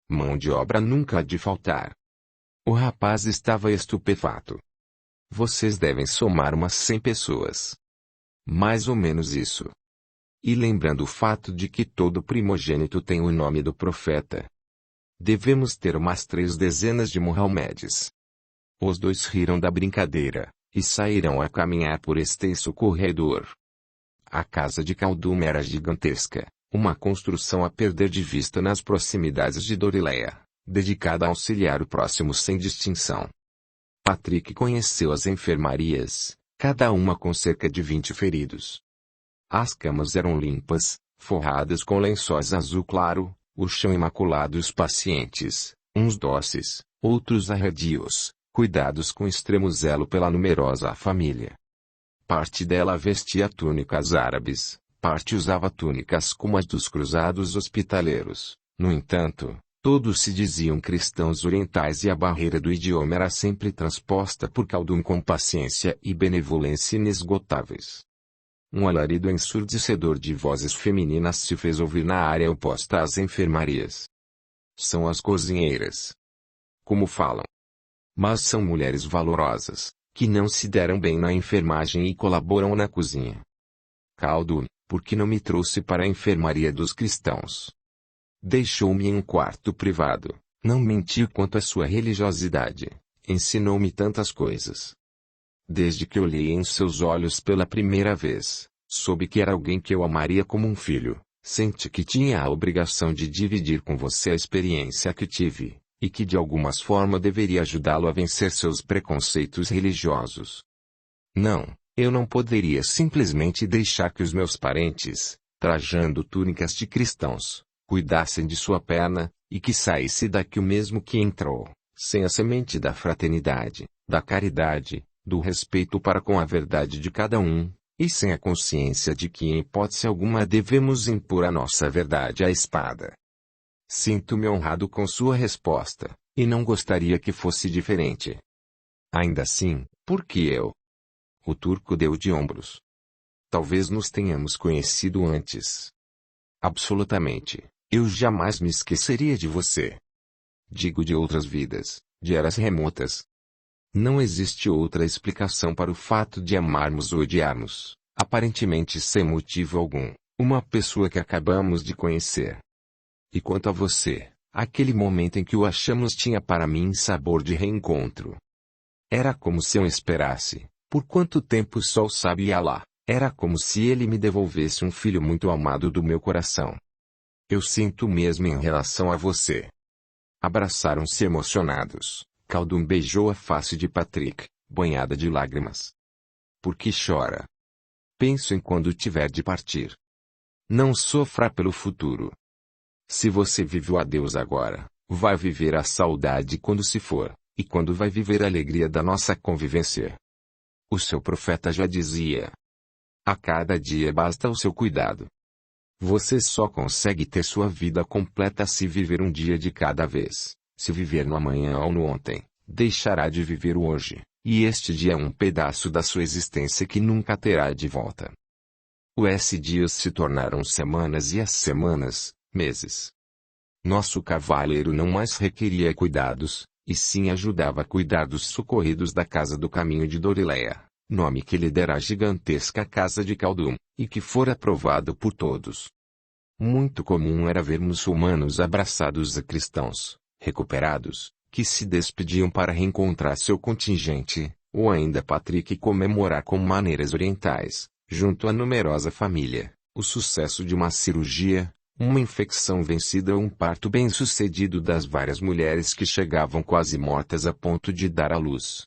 Mão de obra nunca há de faltar. O rapaz estava estupefato. Vocês devem somar umas 100 pessoas. Mais ou menos isso. E lembrando o fato de que todo primogênito tem o nome do profeta. Devemos ter umas 3 dezenas de Mohamedes. Os dois riram da brincadeira, e saíram a caminhar por extenso corredor. A casa de Khaldun era gigantesca, uma construção a perder de vista nas proximidades de Dorileia, dedicada a auxiliar o próximo sem distinção. Patrick conheceu as enfermarias, cada uma com cerca de 20 feridos. As camas eram limpas, forradas com lençóis azul claro, o chão imaculado e os pacientes, uns dóceis, outros arredios, cuidados com extremo zelo pela numerosa família. Parte dela vestia túnicas árabes, parte usava túnicas como as dos cruzados hospitaleiros. No entanto, todos se diziam cristãos orientais e a barreira do idioma era sempre transposta por Khaldun com paciência e benevolência inesgotáveis. Um alarido ensurdecedor de vozes femininas se fez ouvir na área oposta às enfermarias. São as cozinheiras. Como falam? Mas são mulheres valorosas, que não se deram bem na enfermagem e colaboram na cozinha. Khaldun, por que não me trouxe para a enfermaria dos cristãos? Deixou-me em um quarto privado, não mentiu quanto à sua religiosidade, ensinou-me tantas coisas. Desde que olhei em seus olhos pela primeira vez, soube que era alguém que eu amaria como um filho, senti que tinha a obrigação de dividir com você a experiência que tive, e que de alguma forma deveria ajudá-lo a vencer seus preconceitos religiosos. Não, eu não poderia simplesmente deixar que os meus parentes, trajando túnicas de cristãos, cuidassem de sua perna, e que saísse daqui o mesmo que entrou, sem a semente da fraternidade, da caridade, do respeito para com a verdade de cada um, e sem a consciência de que em hipótese alguma devemos impor a nossa verdade à espada. Sinto-me honrado com sua resposta, e não gostaria que fosse diferente. Ainda assim, por que eu? O turco deu de ombros. Talvez nos tenhamos conhecido antes. Absolutamente, eu jamais me esqueceria de você. Digo de outras vidas, de eras remotas. Não existe outra explicação para o fato de amarmos ou odiarmos, aparentemente sem motivo algum, uma pessoa que acabamos de conhecer. E quanto a você, aquele momento em que o achamos tinha para mim sabor de reencontro. Era como se eu esperasse, por quanto tempo só o sabe Alá, era como se ele me devolvesse um filho muito amado do meu coração. Eu sinto o mesmo em relação a você. Abraçaram-se emocionados. Khaldun beijou a face de Patrick, banhada de lágrimas. Por que chora? Penso em quando tiver de partir. Não sofra pelo futuro. Se você vive o adeus agora, vai viver a saudade quando se for, e quando vai viver a alegria da nossa convivência. O seu profeta já dizia: a cada dia basta o seu cuidado. Você só consegue ter sua vida completa se viver um dia de cada vez. Se viver no amanhã ou no ontem, deixará de viver o hoje, e este dia é um pedaço da sua existência que nunca terá de volta. Os dias se tornaram semanas e as semanas, meses. Nosso cavaleiro não mais requeria cuidados, e sim ajudava a cuidar dos socorridos da Casa do Caminho de Dorileia, nome que lhe dera a gigantesca casa de Khaldun, e que fora aprovado por todos. Muito comum era ver muçulmanos abraçados a cristãos, recuperados, que se despediam para reencontrar seu contingente, ou ainda Patrick comemorar com maneiras orientais, junto à numerosa família, o sucesso de uma cirurgia, uma infecção vencida ou um parto bem-sucedido das várias mulheres que chegavam quase mortas a ponto de dar à luz.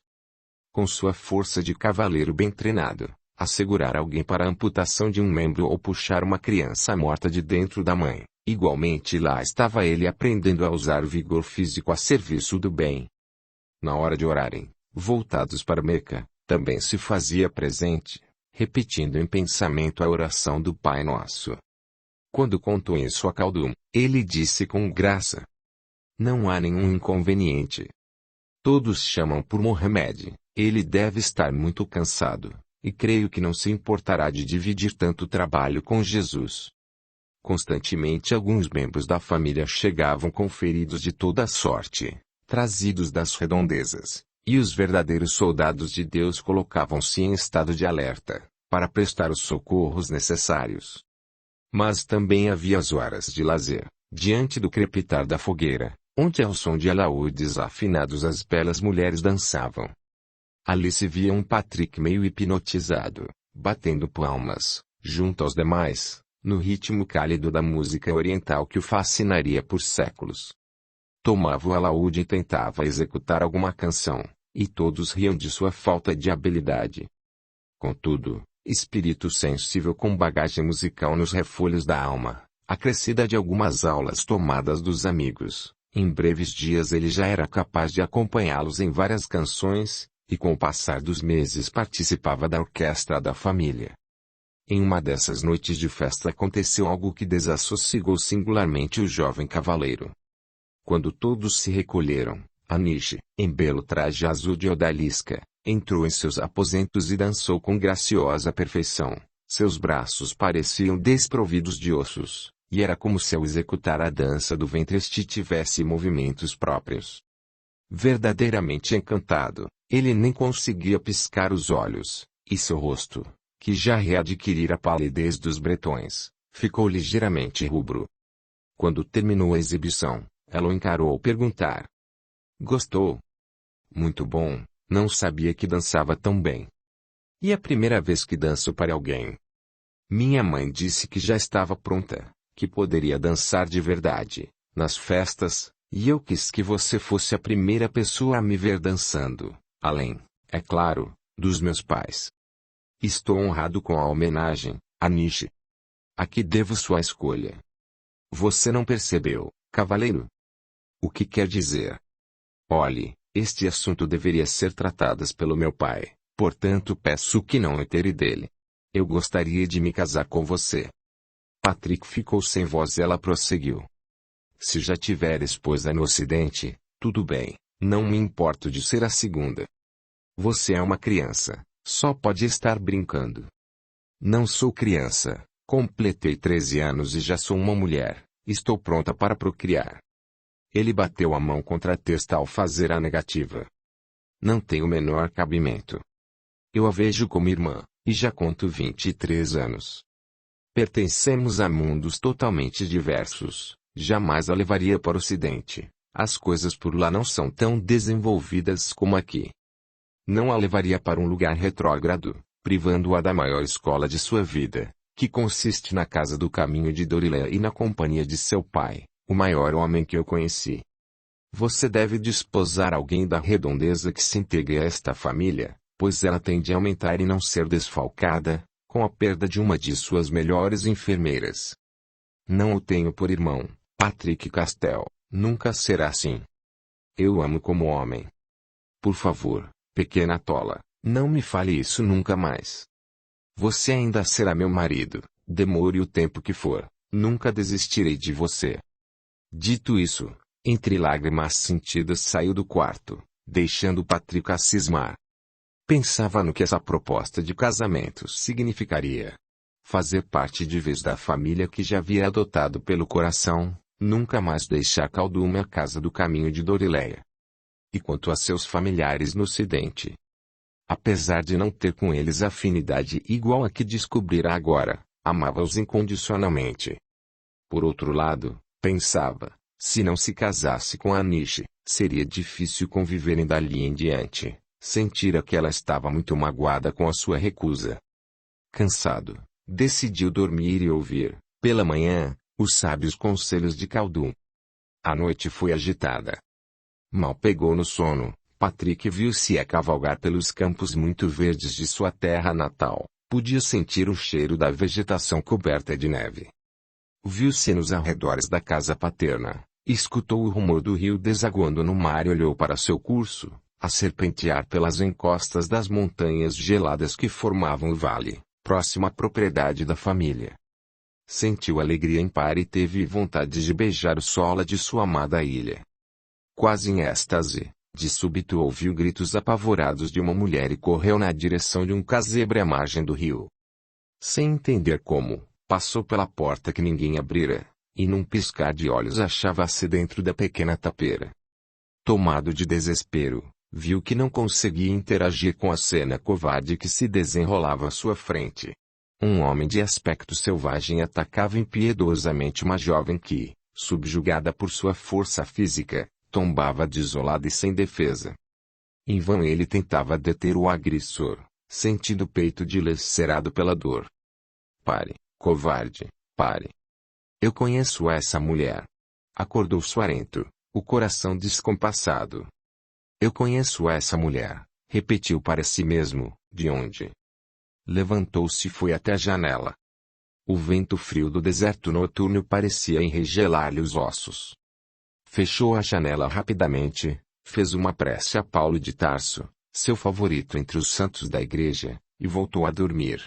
Com sua força de cavaleiro bem treinado, assegurar alguém para a amputação de um membro ou puxar uma criança morta de dentro da mãe. Igualmente lá estava ele aprendendo a usar o vigor físico a serviço do bem. Na hora de orarem, voltados para Meca, também se fazia presente, repetindo em pensamento a oração do Pai Nosso. Quando contou isso a Khaldun, ele disse com graça: não há nenhum inconveniente. Todos chamam por Mohamed, ele deve estar muito cansado, e creio que não se importará de dividir tanto trabalho com Jesus. Constantemente alguns membros da família chegavam com feridos de toda sorte, trazidos das redondezas, E os verdadeiros soldados de Deus colocavam-se em estado de alerta, para prestar os socorros necessários. Mas também havia as horas de lazer, diante do crepitar da fogueira, onde ao som de alaúdes afinados as belas mulheres dançavam. Ali se via um Patrick meio hipnotizado, batendo palmas, junto aos demais, no ritmo cálido da música oriental que o fascinaria por séculos. Tomava o alaúde e tentava executar alguma canção, e todos riam de sua falta de habilidade. Contudo, espírito sensível com bagagem musical nos refolhos da alma, acrescida de algumas aulas tomadas dos amigos, em breves dias ele já era capaz de acompanhá-los em várias canções, e com o passar dos meses participava da orquestra da família. Em uma dessas noites de festa aconteceu algo que desassossegou singularmente o jovem cavaleiro. Quando todos se recolheram, Anish, em belo traje azul de odalisca, entrou em seus aposentos e dançou com graciosa perfeição. Seus braços pareciam desprovidos de ossos, e era como se ao executar a dança do ventre este tivesse movimentos próprios. Verdadeiramente encantado, ele nem conseguia piscar os olhos, e seu rosto, que já readquirira a palidez dos bretões, ficou ligeiramente rubro. Quando terminou a exibição, ela o encarou ao perguntar: "Gostou?" "Muito bom, não sabia que dançava tão bem." "E a primeira vez que danço para alguém?" "Minha mãe disse que já estava pronta, que poderia dançar de verdade, nas festas, e eu quis que você fosse a primeira pessoa a me ver dançando, além, é claro, dos meus pais." "Estou honrado com a homenagem, Anish. A que devo sua escolha?" "Você não percebeu, cavaleiro?" "O que quer dizer?" "Olhe, este assunto deveria ser tratado pelo meu pai, portanto peço que não itere dele. Eu gostaria de me casar com você." Patrick ficou sem voz e ela prosseguiu: "Se já tiver esposa no ocidente, tudo bem, não me importo de ser a segunda. Você é uma criança, só pode estar brincando." "Não sou criança, completei 13 anos e já sou uma mulher, estou pronta para procriar." Ele bateu a mão contra a testa ao fazer a negativa. "Não tem o menor cabimento. Eu a vejo como irmã, e já conto 23 anos. Pertencemos a mundos totalmente diversos, jamais a levaria para o ocidente, as coisas por lá não são tão desenvolvidas como aqui. Não a levaria para um lugar retrógrado, privando-a da maior escola de sua vida, que consiste na casa do caminho de Dorileia e na companhia de seu pai, o maior homem que eu conheci. Você deve desposar alguém da redondeza que se integre a esta família, pois ela tende a aumentar e não ser desfalcada, com a perda de uma de suas melhores enfermeiras. Não o tenho por irmão, Patrick Castell, nunca será assim. Eu o amo como homem. Por favor, pequena tola, não me fale isso nunca mais. Você ainda será meu marido, demore o tempo que for, nunca desistirei de você." Dito isso, entre lágrimas sentidas saiu do quarto, deixando Patrick a cismar. Pensava no que essa proposta de casamento significaria. Fazer parte de vez da família que já havia adotado pelo coração, nunca mais deixar Caldume a casa do caminho de Dorileia. E quanto a seus familiares no ocidente? Apesar de não ter com eles afinidade igual a que descobrira agora, amava-os incondicionalmente. Por outro lado, pensava, se não se casasse com Anish, seria difícil conviverem dali em diante. Sentira que ela estava muito magoada com a sua recusa. Cansado, decidiu dormir e ouvir, pela manhã, os sábios conselhos de Khaldun. A noite foi agitada. Mal pegou no sono, Patrick viu-se a cavalgar pelos campos muito verdes de sua terra natal. Podia sentir o cheiro da vegetação coberta de neve. Viu-se nos arredores da casa paterna, escutou o rumor do rio desaguando no mar e olhou para seu curso, a serpentear pelas encostas das montanhas geladas que formavam o vale, próximo à propriedade da família. Sentiu alegria impar e teve vontade de beijar o solo de sua amada ilha. Quase em êxtase, de súbito ouviu gritos apavorados de uma mulher e correu na direção de um casebre à margem do rio. Sem entender como, passou pela porta que ninguém abrira, e num piscar de olhos achava-se dentro da pequena tapeira. Tomado de desespero, Viu que não conseguia interagir com a cena covarde que se desenrolava à sua frente. Um homem de aspecto selvagem atacava impiedosamente uma jovem que, subjugada por sua força física, tombava desolada e sem defesa. Em vão ele tentava deter o agressor, sentindo o peito dilacerado pela dor. Pare, covarde, pare. Eu conheço essa mulher. Acordou suarento, o coração descompassado. Eu conheço essa mulher, repetiu para si mesmo, de onde? Levantou-se e foi até a janela. O vento frio do deserto noturno parecia enregelar-lhe os ossos. Fechou a janela rapidamente, fez uma prece a Paulo de Tarso, seu favorito entre os santos da igreja, e voltou a dormir.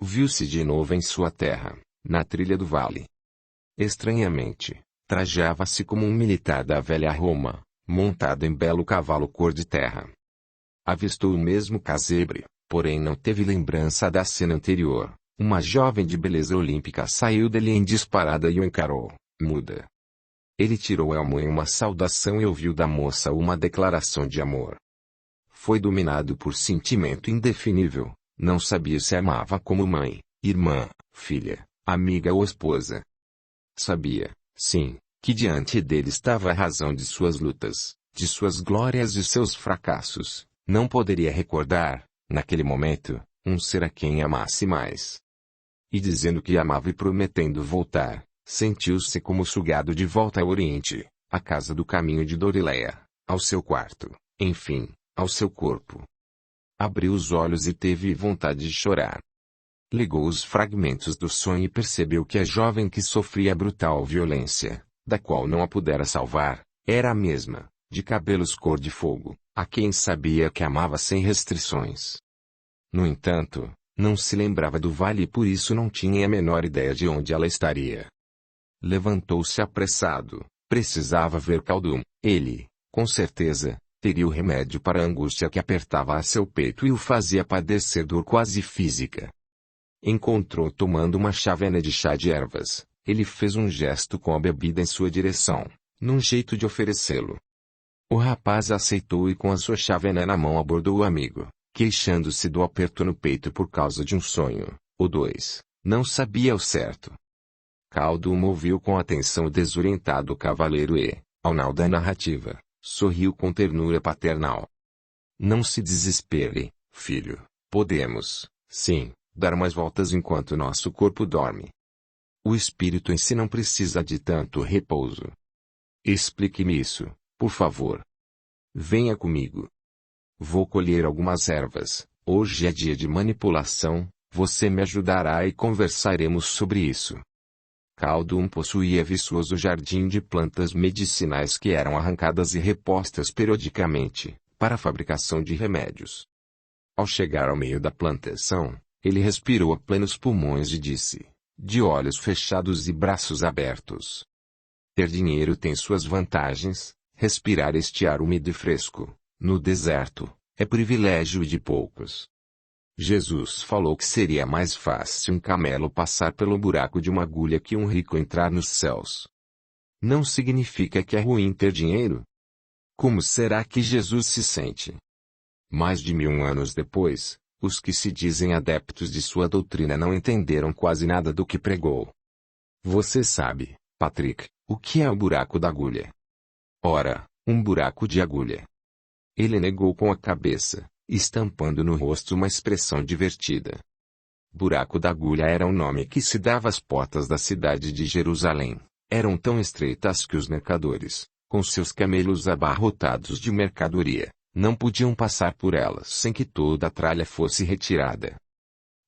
Viu-se de novo em sua terra, na trilha do vale. Estranhamente, trajava-se como um militar da velha Roma, montado em belo cavalo cor de terra. Avistou o mesmo casebre, porém não teve lembrança da cena anterior. Uma jovem de beleza olímpica saiu dele em disparada e o encarou, muda. Ele tirou o elmo em uma saudação e ouviu da moça uma declaração de amor. Foi dominado por sentimento indefinível, não sabia se amava como mãe, irmã, filha, amiga ou esposa. Sabia, sim, que diante dele estava a razão de suas lutas, de suas glórias e seus fracassos. Não poderia recordar, naquele momento, um ser a quem amasse mais. E dizendo que amava e prometendo voltar, sentiu-se como sugado de volta ao Oriente, à casa do caminho de Dorileia, ao seu quarto, enfim, ao seu corpo. Abriu os olhos e teve vontade de chorar. Ligou os fragmentos do sonho e percebeu que a jovem que sofria brutal violência, da qual não a pudera salvar, era a mesma, de cabelos cor de fogo, a quem sabia que amava sem restrições. No entanto, não se lembrava do vale e por isso não tinha a menor ideia de onde ela estaria. Levantou-se apressado, precisava ver Khaldun. Ele, com certeza, teria o remédio para a angústia que apertava a seu peito e o fazia padecer dor quase física. Encontrou tomando uma chávena de chá de ervas. Ele fez um gesto com a bebida em sua direção, num jeito de oferecê-lo. O rapaz aceitou e com a sua chávena na mão abordou o amigo, queixando-se do aperto no peito por causa de um sonho, ou dois, não sabia ao certo. Khaldun ouviu com atenção o desorientado cavaleiro e, ao final da narrativa, sorriu com ternura paternal. Não se desespere, filho, podemos, sim, dar umas voltas enquanto nosso corpo dorme. O espírito em si não precisa de tanto repouso. Explique-me isso, por favor. Venha comigo. Vou colher algumas ervas. Hoje é dia de manipulação, você me ajudará e conversaremos sobre isso. Khaldun possuía viçoso jardim de plantas medicinais que eram arrancadas e repostas periodicamente, para a fabricação de remédios. Ao chegar ao meio da plantação, ele respirou a plenos pulmões e disse, de olhos fechados e braços abertos: ter dinheiro tem suas vantagens, respirar este ar úmido e fresco, no deserto, é privilégio de poucos. Jesus falou que seria mais fácil um camelo passar pelo buraco de uma agulha que um rico entrar nos céus. Não significa que é ruim ter dinheiro? Como será que Jesus se sente? Mais de 1000 anos depois, os que se dizem adeptos de sua doutrina não entenderam quase nada do que pregou. Você sabe, Patrick, o que é o buraco da agulha? Ora, um buraco de agulha. Ele negou com a cabeça, estampando no rosto uma expressão divertida. Buraco da agulha era o nome que se dava às portas da cidade de Jerusalém. Eram tão estreitas que os mercadores, com seus camelos abarrotados de mercadoria, não podiam passar por elas sem que toda a tralha fosse retirada.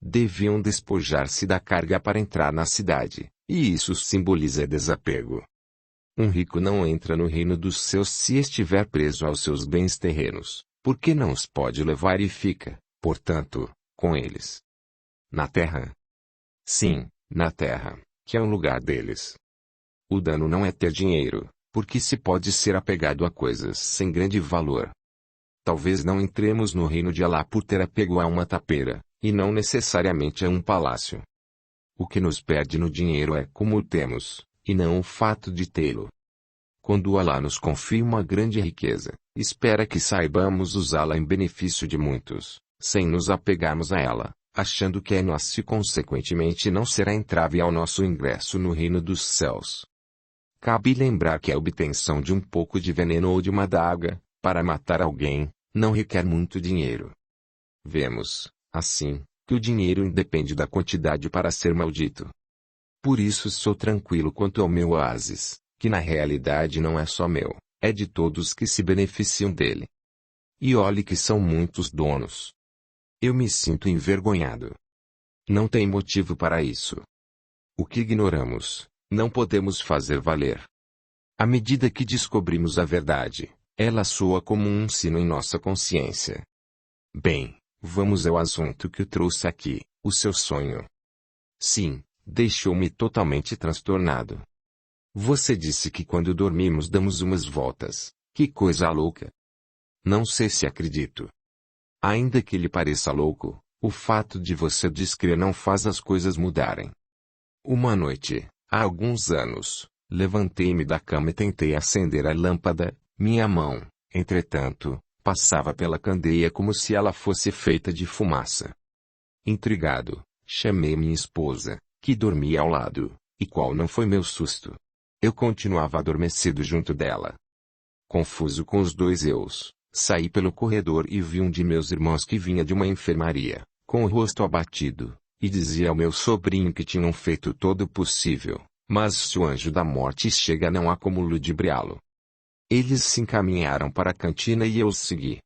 Deviam despojar-se da carga para entrar na cidade, e isso simboliza desapego. Um rico não entra no reino dos céus se estiver preso aos seus bens terrenos, porque não os pode levar e fica, portanto, com eles. Na terra. Sim, na terra, que é um lugar deles. O dano não é ter dinheiro, porque se pode ser apegado a coisas sem grande valor. Talvez não entremos no reino de Alá por ter apego a uma tapeira, e não necessariamente a um palácio. O que nos perde no dinheiro é como o temos, e não o fato de tê-lo. quando Alá nos confia uma grande riqueza, espera que saibamos usá-la em benefício de muitos, sem nos apegarmos a ela, achando que é nossa e consequentemente não será entrave ao nosso ingresso no reino dos céus. Cabe lembrar que a obtenção de um pouco de veneno ou de uma adaga, para matar alguém, não requer muito dinheiro. Vemos, assim, que o dinheiro independe da quantidade para ser maldito. Por isso sou tranquilo quanto ao meu oásis, que na realidade não é só meu, é de todos que se beneficiam dele. E olhe que são muitos donos. Eu me sinto envergonhado. Não tem motivo para isso. O que ignoramos, não podemos fazer valer. À medida que descobrimos a verdade, ela soa como um sino em nossa consciência. Bem, vamos ao assunto que o trouxe aqui, o seu sonho. Sim, deixou-me totalmente transtornado. Você disse que quando dormimos damos umas voltas. Que coisa louca! Não sei se acredito. Ainda que lhe pareça louco, o fato de você descrer não faz as coisas mudarem. Uma noite, há alguns anos, levantei-me da cama e tentei acender a lâmpada. Minha mão, entretanto, passava pela candeia como se ela fosse feita de fumaça. Intrigado, chamei minha esposa, que dormia ao lado, e qual não foi meu susto. Eu continuava adormecido junto dela. Confuso com os dois eus, saí pelo corredor e vi um de meus irmãos que vinha de uma enfermaria, com o rosto abatido, e dizia ao meu sobrinho que tinham feito todo o possível, mas se o anjo da morte chega não há como ludibriá-lo. Eles se encaminharam para a cantina e eu os segui.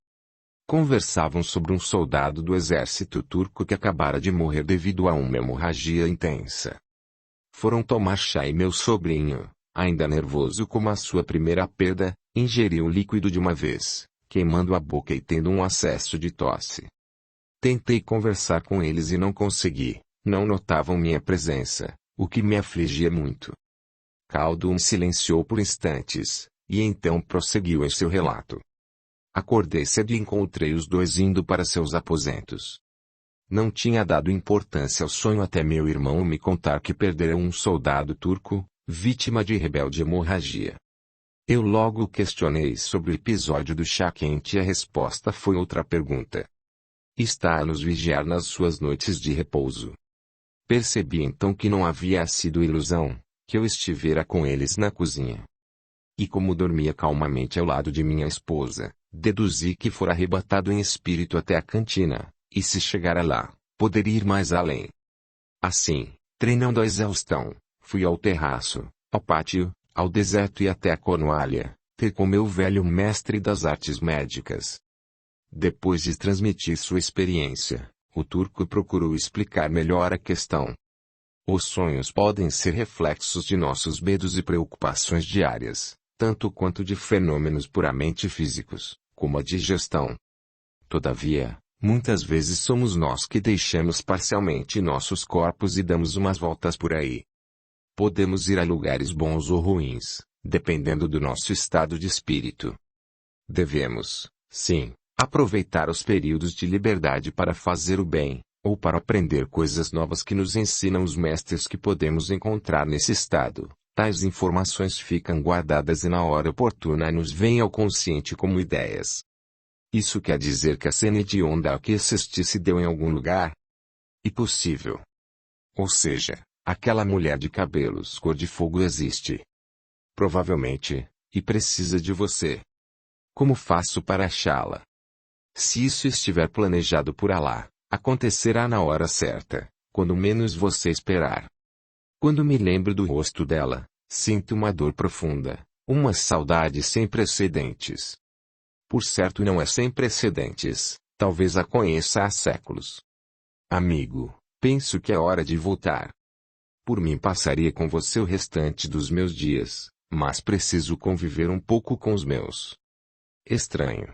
Conversavam sobre um soldado do exército turco que acabara de morrer devido a uma hemorragia intensa. Foram tomar chá e meu sobrinho, ainda nervoso como a sua primeira perda, ingeriu o líquido de uma vez, queimando a boca e tendo um acesso de tosse. Tentei conversar com eles e não consegui, não notavam minha presença, o que me afligia muito. Khaldun silenciou por instantes, e então prosseguiu em seu relato. Acordei cedo e encontrei os dois indo para seus aposentos. Não tinha dado importância ao sonho até meu irmão me contar que perderam um soldado turco, vítima de rebelde hemorragia. Eu logo o questionei sobre o episódio do chá quente e a resposta foi outra pergunta. Está a nos vigiar nas suas noites de repouso. Percebi então que não havia sido ilusão, que eu estivera com eles na cozinha. E como dormia calmamente ao lado de minha esposa, deduzi que fora arrebatado em espírito até a cantina, e se chegara lá, poderia ir mais além. Assim, treinando a exaustão, fui ao terraço, ao pátio, ao deserto e até a Cornualha, ter com meu velho mestre das artes médicas. Depois de transmitir sua experiência, o turco procurou explicar melhor a questão. Os sonhos podem ser reflexos de nossos medos e preocupações diárias, tanto quanto de fenômenos puramente físicos, como a digestão. Todavia, muitas vezes somos nós que deixamos parcialmente nossos corpos e damos umas voltas por aí. Podemos ir a lugares bons ou ruins, dependendo do nosso estado de espírito. Devemos, sim, aproveitar os períodos de liberdade para fazer o bem, ou para aprender coisas novas que nos ensinam os mestres que podemos encontrar nesse estado. Tais informações ficam guardadas e na hora oportuna nos vêm ao consciente como ideias. Isso quer dizer que a cena hedionda a que assisti se deu em algum lugar? Impossível. Ou seja, aquela mulher de cabelos cor de fogo existe. Provavelmente, e precisa de você. Como faço para achá-la? Se isso estiver planejado por Alá, acontecerá na hora certa, quando menos você esperar. Quando me lembro do rosto dela, sinto uma dor profunda, uma saudade sem precedentes. Por certo não é sem precedentes, talvez a conheça há séculos. Amigo, penso que é hora de voltar. Por mim passaria com você o restante dos meus dias, mas preciso conviver um pouco com os meus. Estranho.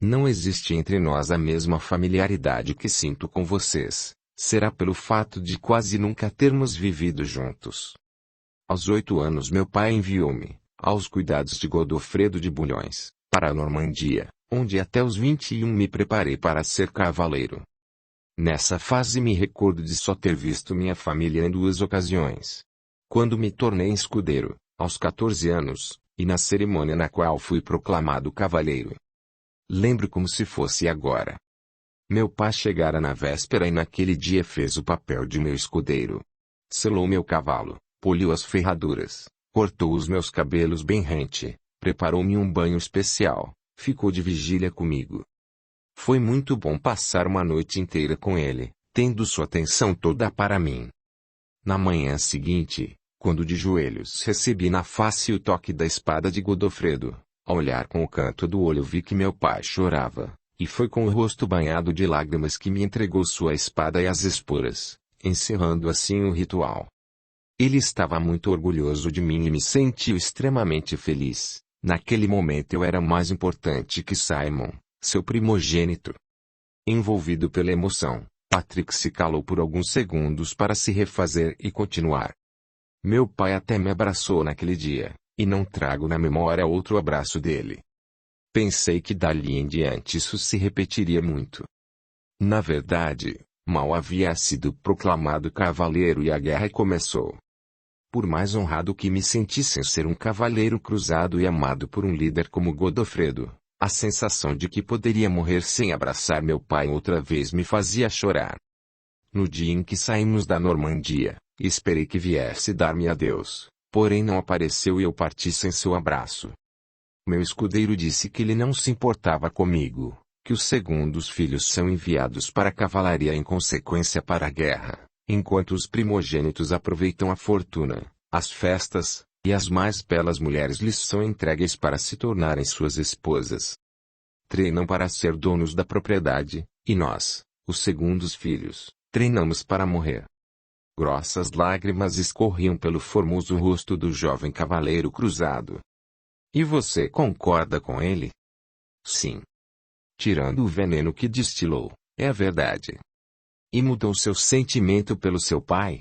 Não existe entre nós a mesma familiaridade que sinto com vocês. Será pelo fato de quase nunca termos vivido juntos. Aos 8 anos meu pai enviou-me, aos cuidados de Godofredo de Bulhões, para a Normandia, onde até os 21 me preparei para ser cavaleiro. Nessa fase me recordo de só ter visto minha família em 2 ocasiões. Quando me tornei escudeiro, aos 14 anos, e na cerimônia na qual fui proclamado cavaleiro. Lembro como se fosse agora. Meu pai chegara na véspera e naquele dia fez o papel de meu escudeiro. Selou meu cavalo, poliu as ferraduras, cortou os meus cabelos bem rente, preparou-me um banho especial, ficou de vigília comigo. Foi muito bom passar uma noite inteira com ele, tendo sua atenção toda para mim. Na manhã seguinte, quando de joelhos recebi na face o toque da espada de Godofredo, ao olhar com o canto do olho vi que meu pai chorava, e foi com o rosto banhado de lágrimas que me entregou sua espada e as esporas, encerrando assim o ritual. Ele estava muito orgulhoso de mim e me sentiu extremamente feliz. Naquele momento eu era mais importante que Simon, seu primogênito. Envolvido pela emoção, Patrick se calou por alguns segundos para se refazer e continuar. Meu pai até me abraçou naquele dia, e não trago na memória outro abraço dele. Pensei que dali em diante isso se repetiria muito. Na verdade, mal havia sido proclamado cavaleiro e a guerra começou. Por mais honrado que me sentisse em ser um cavaleiro cruzado e amado por um líder como Godofredo, a sensação de que poderia morrer sem abraçar meu pai outra vez me fazia chorar. No dia em que saímos da Normandia, esperei que viesse dar-me adeus, porém não apareceu e eu parti sem seu abraço. Meu escudeiro disse que ele não se importava comigo, que os segundos filhos são enviados para a cavalaria em consequência para a guerra, enquanto os primogênitos aproveitam a fortuna, as festas, e as mais belas mulheres lhes são entregues para se tornarem suas esposas. Treinam para ser donos da propriedade, e nós, os segundos filhos, treinamos para morrer. Grossas lágrimas escorriam pelo formoso rosto do jovem cavaleiro cruzado. E você concorda com ele? Sim. Tirando o veneno que destilou, é a verdade. E mudou seu sentimento pelo seu pai?